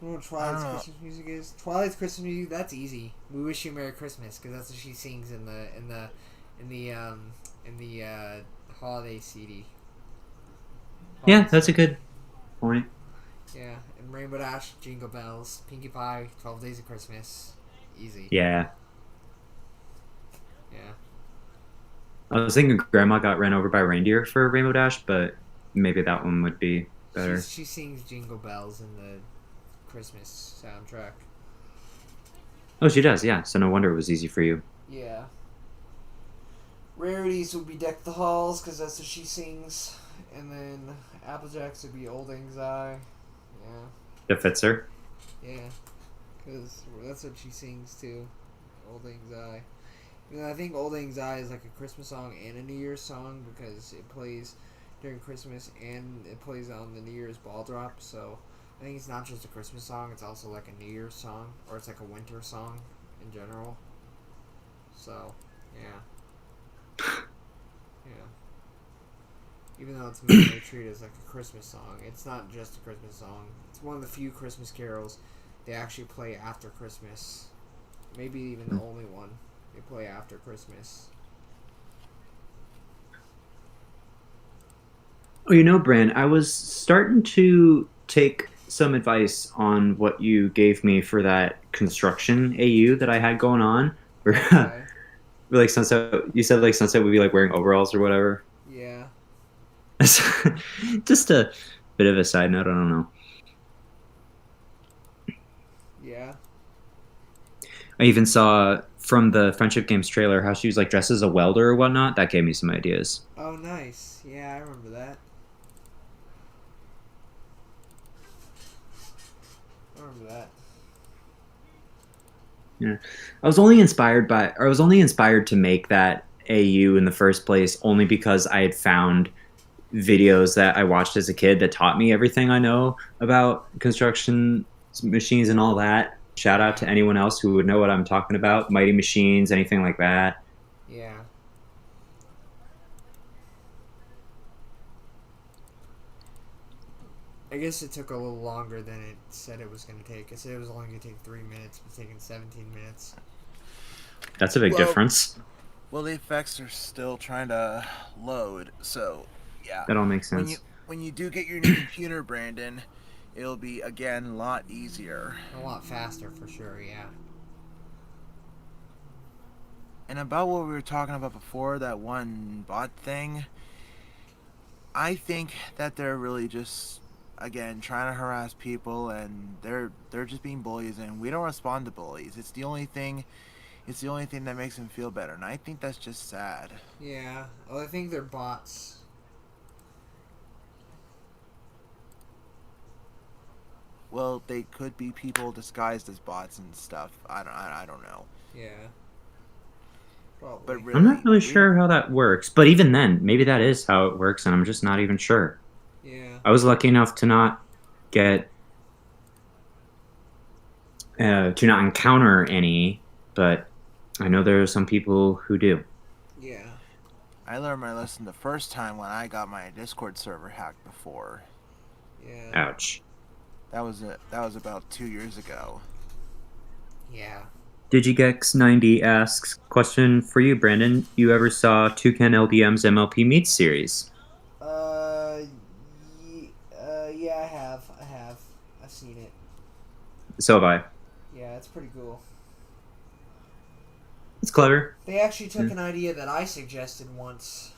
You know what Twilight's Christmas music is? Twilight's Christmas music, that's easy. We Wish You a Merry Christmas, because that's what she sings in the holiday CD. Yeah, that's a good point. Yeah, and Rainbow Dash, Jingle Bells, Pinkie Pie, 12 Days of Christmas. Easy. Yeah. Yeah. I was thinking Grandma got ran over by a reindeer for Rainbow Dash, but maybe that one would be better. She sings Jingle Bells in the Christmas soundtrack. Oh, she does, yeah. So no wonder it was easy for you. Yeah. Rarities would be Deck the Halls, because that's what she sings. And then Applejacks would be Old Lang Syne. Yeah. That fits her. Yeah. Because that's what she sings too. Old Lang Syne. And I think Old Lang Syne is like a Christmas song and a New Year's song because it plays during Christmas and it plays on the New Year's ball drop. So I think it's not just a Christmas song, it's also like a New Year's song, or it's like a winter song in general. So, yeah. Yeah. Even though it's mainly treated as like a Christmas song, it's not just a Christmas song. It's one of the few Christmas carols they actually play after Christmas. Maybe even the only one they play after Christmas. Oh, you know, Bran, I was starting to take some advice on what you gave me for that construction AU that I had going on. Where, Okay. like Sunset, you said like Sunset would be like wearing overalls or whatever. Yeah. Just a bit of a side note. I don't know. Yeah. I even saw from the Friendship Games trailer how she was like dressed as a welder or whatnot. That gave me some ideas. Oh, nice. Yeah, I remember that. I remember that. Yeah, I was only inspired to make that AU in the first place only because I had found videos that I watched as a kid that taught me everything I know about construction machines and all that. Shout out to anyone else who would know what I'm talking about. Mighty Machines, anything like that. Yeah. I guess it took a little longer than it said it was going to take. It said it was only going to take 3 minutes, but it's taking 17 minutes. That's a big difference. Well, the effects are still trying to load, so yeah. That all makes sense. When you do get your new computer, Brandon, it'll be again a lot easier. A lot faster for sure, yeah. And about what we were talking about before, that one bot thing, I think that they're really just, again, trying to harass people, and they're just being bullies, and we don't respond to bullies. It's the only thing that makes them feel better, and I think that's just sad. Yeah. Well, I think they're bots. Well, they could be people disguised as bots and stuff. I don't know. Yeah. Probably. But really, I'm not really sure how that works, but even then, maybe that is how it works, and I'm just not even sure. Yeah. I was lucky enough to not encounter any, but I know there are some people who do. Yeah. I learned my lesson the first time when I got my Discord server hacked before. Yeah. Ouch. That was about 2 years ago. Yeah. DigiGex90 asks, question for you, Brandon. You ever saw Toucan LDM's MLP Meets series? Yeah, I have. I've seen it. So have I. Yeah, it's pretty cool. It's clever. They actually took an idea that I suggested once.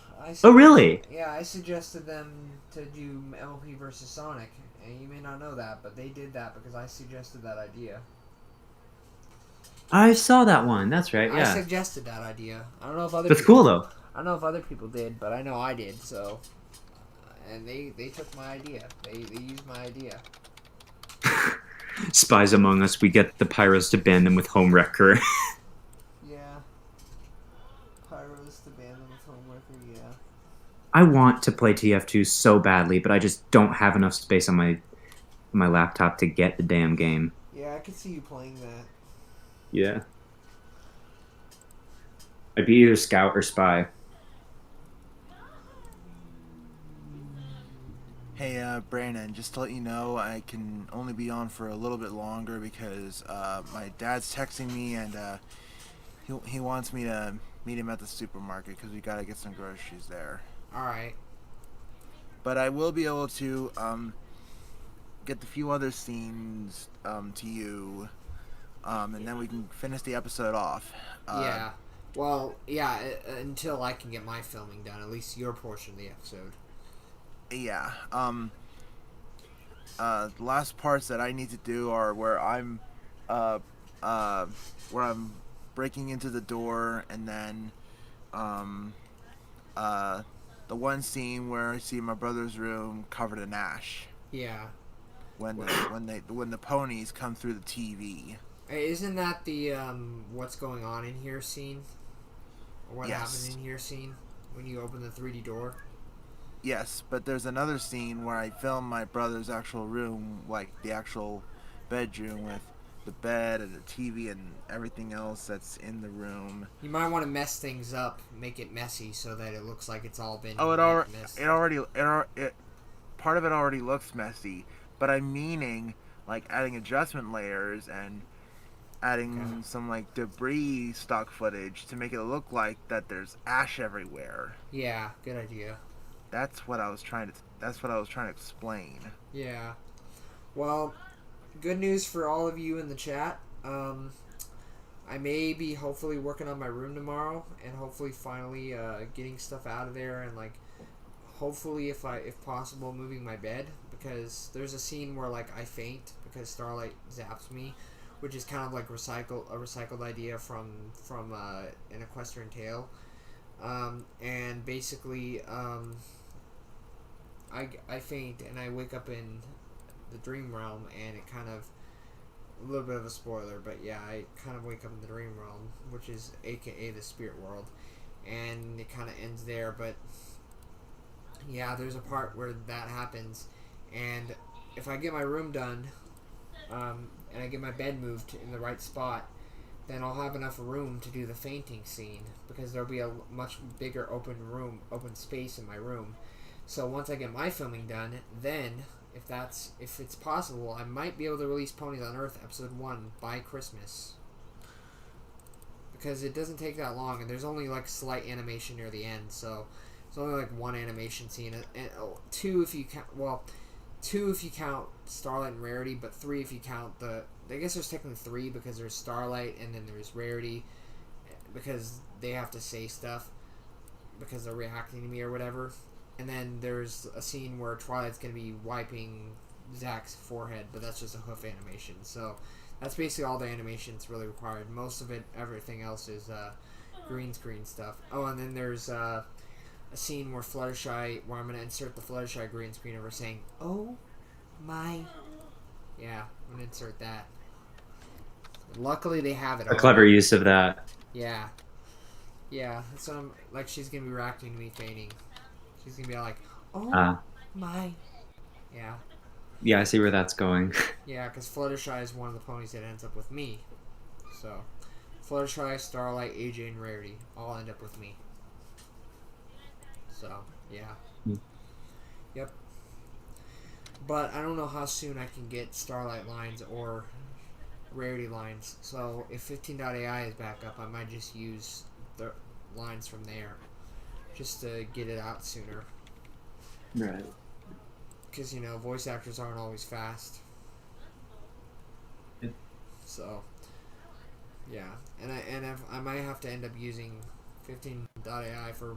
Oh, really? Yeah, I suggested them to do MLP versus Sonic, and you may not know that, but they did that because I suggested that idea. I saw that one. That's right, I yeah. suggested that idea. I don't know if other That's people, cool, though. I don't know if other people did, but I know I did, so... And they took my idea. They used my idea. Spies among us, we get the Pyros to ban them with Homewrecker. Yeah. Pyros to ban them with Homewrecker, yeah. I want to play TF2 so badly, but I just don't have enough space on my laptop to get the damn game. Yeah, I could see you playing that. Yeah. I'd be either Scout or Spy. Hey, Brandon, just to let you know, I can only be on for a little bit longer because my dad's texting me, and he wants me to meet him at the supermarket because we gotta get some groceries there. Alright. But I will be able to get the few other scenes to you, and then we can finish the episode off. Yeah. Well, yeah, until I can get my filming done, at least your portion of the episode. Yeah. The last parts that I need to do are where I'm breaking into the door, and then the one scene where I see my brother's room covered in ash. Yeah. When the ponies come through the TV. Hey, isn't that the what's going on in here scene? Or what Yes. happened in here scene? When you open the 3D door? Yes, but there's another scene where I film my brother's actual room, like the actual bedroom with the bed and the TV and everything else that's in the room. You might want to mess things up, make it messy, so that it looks like it's all been Oh, messed. part of it already looks messy, but I'm meaning like adding adjustment layers and adding some like debris stock footage to make it look like that there's ash everywhere. Yeah, good idea. That's what I was trying to explain. Yeah. Well, good news for all of you in the chat. I may be hopefully working on my room tomorrow, and hopefully finally getting stuff out of there, and like hopefully if possible moving my bed, because there's a scene where like I faint because Starlight zaps me, which is kind of like a recycled idea from an Equestrian Tale, and basically I faint and I wake up in the dream realm, and it kind of, a little bit of a spoiler, but yeah, I kind of wake up in the dream realm, which is aka the spirit world, and it kind of ends there. But yeah, there's a part where that happens, and if I get my room done, and I get my bed moved in the right spot, then I'll have enough room to do the fainting scene, because there'll be a much bigger open space in my room. So once I get my filming done, then if it's possible, I might be able to release Ponies on Earth episode 1 by Christmas, because it doesn't take that long, and there's only like slight animation near the end, so it's only like one animation scene, and two if you count Starlight and Rarity, but 3 if you count I guess there's technically 3, because there's Starlight and then there's Rarity, because they have to say stuff because they're reacting to me or whatever. And then there's a scene where Twilight's going to be wiping Zack's forehead, but that's just a hoof animation. So that's basically all the animations really required. Most of it, everything else is green screen stuff. Oh, and then there's a scene where Fluttershy, where I'm going to insert the Fluttershy green screen of her saying, "Oh my." Yeah, I'm going to insert that. Luckily they have it. A clever use of that. Yeah. Yeah, so like she's going to be reacting to me fainting. She's going to be like, "Oh my." Yeah. Yeah, I see where that's going. Yeah, because Fluttershy is one of the ponies that ends up with me. So, Fluttershy, Starlight, AJ, and Rarity all end up with me. So, yeah. Yep. But I don't know how soon I can get Starlight lines or Rarity lines. So, if 15.ai is back up, I might just use the lines from there, just to get it out sooner. Right. Because, voice actors aren't always fast. Yeah. So, yeah. And I might have to end up using 15.ai for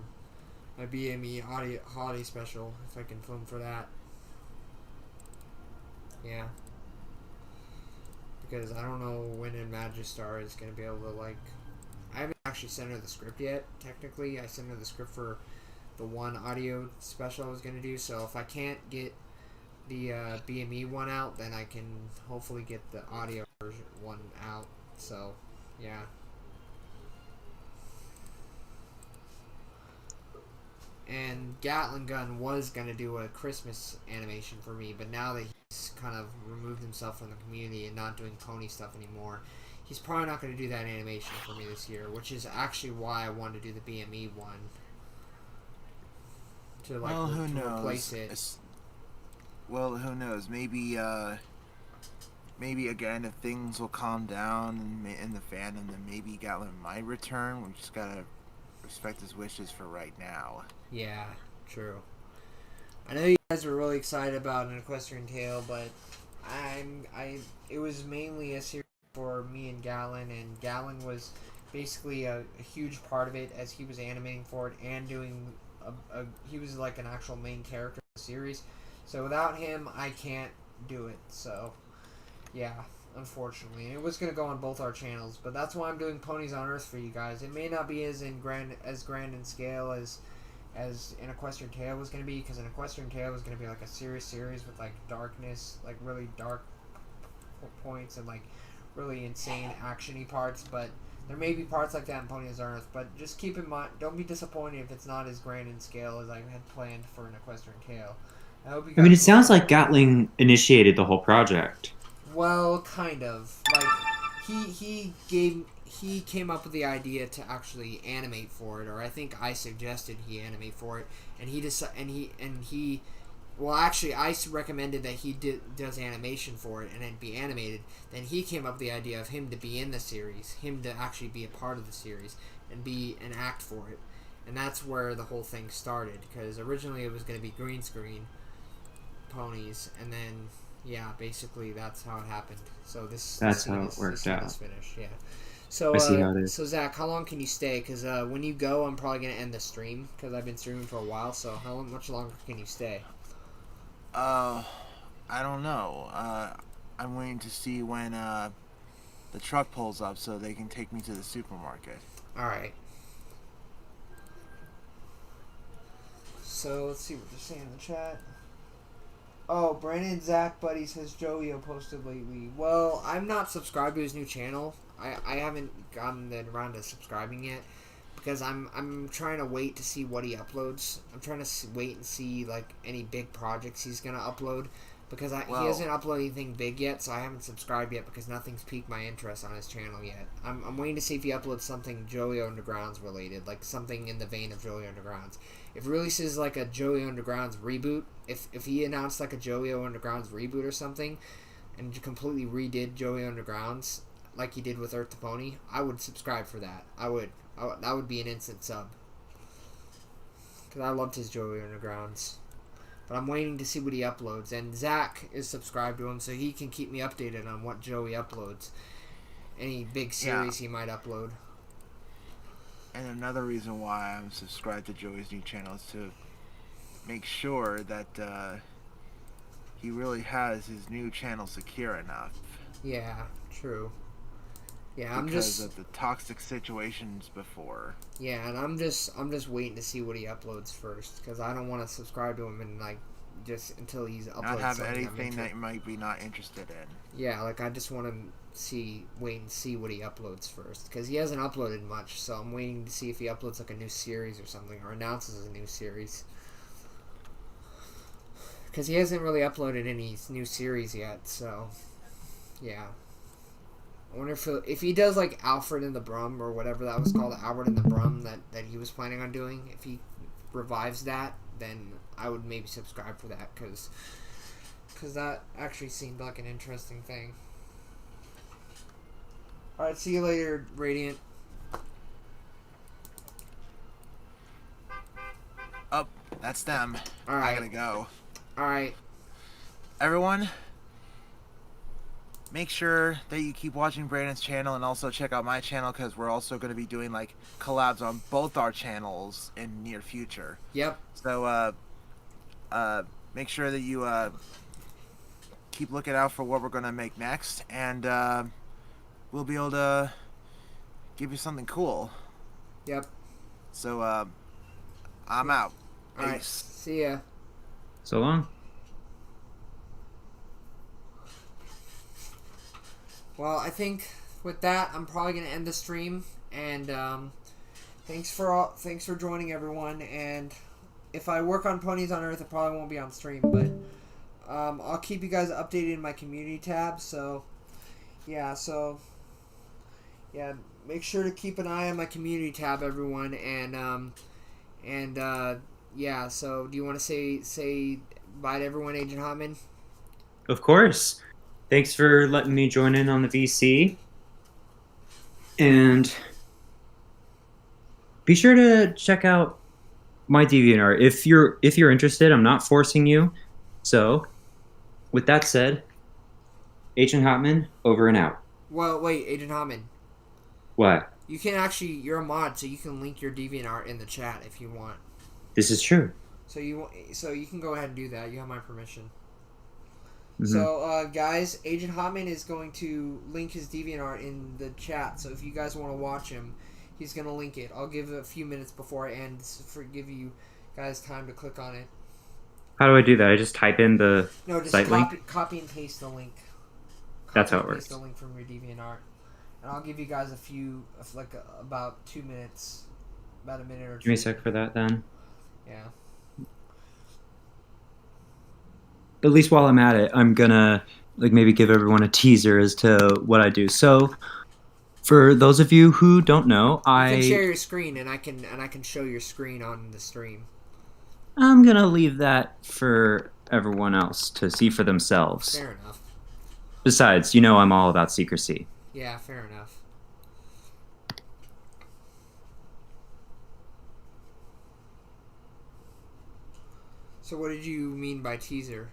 my BME holiday special, if I can film for that. Yeah. Because I don't know when in Magistar is going to be able to, I haven't actually sent her the script yet, technically. I sent her the script for the one audio special I was going to do, so if I can't get the BME one out, then I can hopefully get the audio version one out. So, yeah. And Gatling Gun was going to do a Christmas animation for me, but now that he's kind of removed himself from the community and not doing pony stuff anymore, he's probably not going to do that animation for me this year, which is actually why I wanted to do the BME one. To, Who knows? Replace it. Well, who knows? Maybe again, if things will calm down in the fandom, then maybe Gatlin might return. We just gotta respect his wishes for right now. Yeah, true. I know you guys were really excited about an Equestrian Tale, but it was mainly a series for me and Gallon, and Gallon was basically a huge part of it, as he was animating for it and doing he was like an actual main character of the series. So without him, I can't do it. So, yeah, unfortunately. And it was going to go on both our channels, but that's why I'm doing Ponies on Earth for you guys. It may not be as grand in scale as an Equestrian Tale was going to be, because an Equestrian Tale was going to be like a serious series with darkness, really dark points and really insane action-y parts, but There may be parts like that in Ponies on Earth, but just keep in mind, don't be disappointed if it's not as grand in scale as I had planned for an Equestrian Tale. I hope you I mean, it guys sounds like Gatling initiated the whole project. Well, kind of. Like he came up with the idea to actually animate for it, or I think I suggested he animate for it, and he well, actually, I recommended that he does animation for it and then be animated. Then he came up with the idea of him to be in the series, him to actually be a part of the series and be an act for it, and that's where the whole thing started. Because originally it was going to be green screen ponies, and then yeah, basically that's how it happened. So That's how it worked out. This finished, yeah. So I see how it is. So Zach, how long can you stay? Because when you go, I'm probably going to end the stream because I've been streaming for a while. So how much longer can you stay? I don't know. I'm waiting to see when the truck pulls up so they can take me to the supermarket. All right. So let's see what they're saying in the chat. Oh, Brandon Zach Buddy says Joey posted lately. Well, I'm not subscribed to his new channel. I haven't gotten around to subscribing yet because I'm trying to wait to see what he uploads. I'm trying to wait and see like any big projects he's gonna upload because he hasn't uploaded anything big yet, so I haven't subscribed yet because nothing's piqued my interest on his channel yet. I'm waiting to see if he uploads something Joey Underground's related, like something in the vein of Joey Underground's. If he releases like a Joey Underground's reboot, if he announced like a Joey Underground's reboot or something, and completely redid Joey Underground's like he did with Earth to Pony, I would subscribe for that. That would be an instant sub. Because I loved his Joey Undergrounds. But I'm waiting to see what he uploads. And Zach is subscribed to him, so he can keep me updated on what Joey uploads. Any big series he might upload. And another reason why I'm subscribed to Joey's new channel is to make sure that he really has his new channel secure enough. Yeah, true. Yeah, because of the toxic situations before. Yeah, and I'm just waiting to see what he uploads first because I don't want to subscribe to him and like just until he's uploaded. Not have anything that you might be not interested in. Yeah, like I just want to wait and see what he uploads first because he hasn't uploaded much. So I'm waiting to see if he uploads like a new series or something or announces a new series. Because he hasn't really uploaded any new series yet. So yeah. I wonder if he does like Alfred and the Brum or whatever that was called, Albert and the Brum that he was planning on doing. If he revives that, then I would maybe subscribe for that because that actually seemed like an interesting thing. All right, see you later, Radiant. Oh, that's them. All right, I gotta go. All right, everyone. Make sure that you keep watching Brandon's channel and also check out my channel because we're also going to be doing like collabs on both our channels in near future. Yep. So make sure that you keep looking out for what we're going to make next, and we'll be able to give you something cool. Yep. So I'm out. All right. See ya. So long. Well, I think with that, I'm probably gonna end the stream. And thanks for joining, everyone. And if I work on Ponies on Earth, it probably won't be on stream, but I'll keep you guys updated in my community tab. So yeah, make sure to keep an eye on my community tab, everyone. And yeah. So do you want to say bye to everyone, Agent Hotman? Of course. Thanks for letting me join in on the VC. And be sure to check out my DeviantArt if you're interested. I'm not forcing you. So, with that said, Agent Hotman, over and out. Well, wait, Agent Hotman. What? You can actually, you're a mod, so you can link your DeviantArt in the chat if you want. This is true. So you can go ahead and do that. You have my permission. Mm-hmm. So, guys, Agent Hotman is going to link his DeviantArt in the chat. So if you guys want to watch him, he's going to link it. I'll give it a few minutes before I end for give you guys time to click on it. How do I do that? I just type in the site link? Copy and paste the link. That's how it works. Paste the link from your DeviantArt. and I'll give you guys about 2 minutes, about a minute or two. Give me a sec for that then. Yeah. At least while I'm at it, I'm gonna maybe give everyone a teaser as to what I do. So, for those of you who don't know, You can share your screen, and I can show your screen on the stream. I'm gonna leave that for everyone else to see for themselves. Fair enough. Besides, I'm all about secrecy. Yeah, fair enough. So what did you mean by teaser?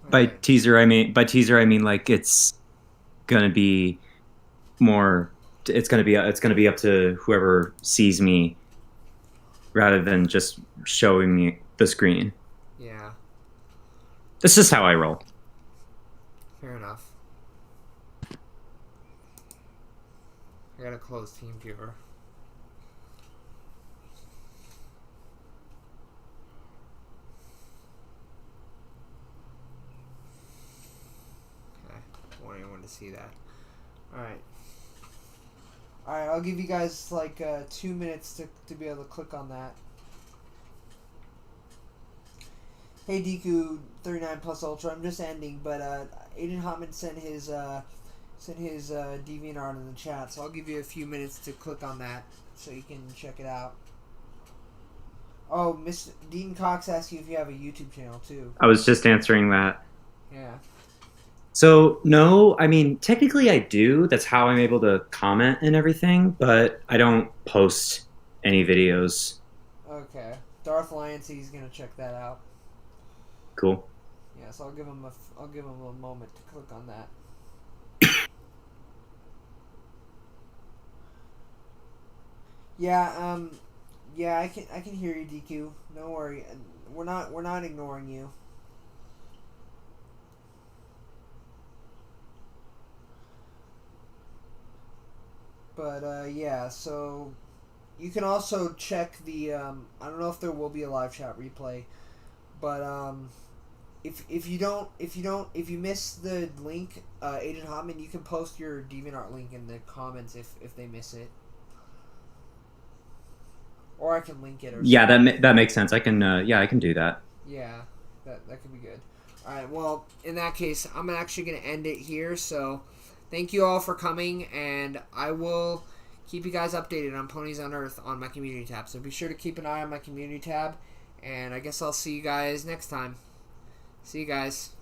By teaser, I mean like it's gonna be more. It's gonna be up to whoever sees me, rather than just showing me the screen. Yeah. That's just how I roll. Fair enough. I gotta close TeamViewer. Okay. I want anyone to see that. Alright. Alright, I'll give you guys 2 minutes to be able to click on that. Hey Deku 39 plus Ultra, I'm just ending, but Aiden Hotman sent his DeviantArt in the chat, so I'll give you a few minutes to click on that so you can check it out. Oh, Miss Dean Cox asked you if you have a YouTube channel too. I was just answering that. Yeah. So no, I mean technically I do. That's how I'm able to comment and everything, but I don't post any videos. Okay. Darth Lionsey's gonna check that out. Cool. Yeah, so I'll give him a moment to click on that. Yeah, I can hear you, DQ. Don't worry. We're not ignoring you. But yeah, so you can also check the I don't know if there will be a live chat replay, but if you miss the link, Aiden Hotman, you can post your DeviantArt link in the comments if they miss it. Or I can link it. Or yeah, that makes sense. I can I can do that. Yeah, that could be good. All right. Well, in that case, I'm actually gonna end it here. So, thank you all for coming, and I will keep you guys updated on Ponies on Earth on my community tab. So be sure to keep an eye on my community tab, and I guess I'll see you guys next time. See you guys.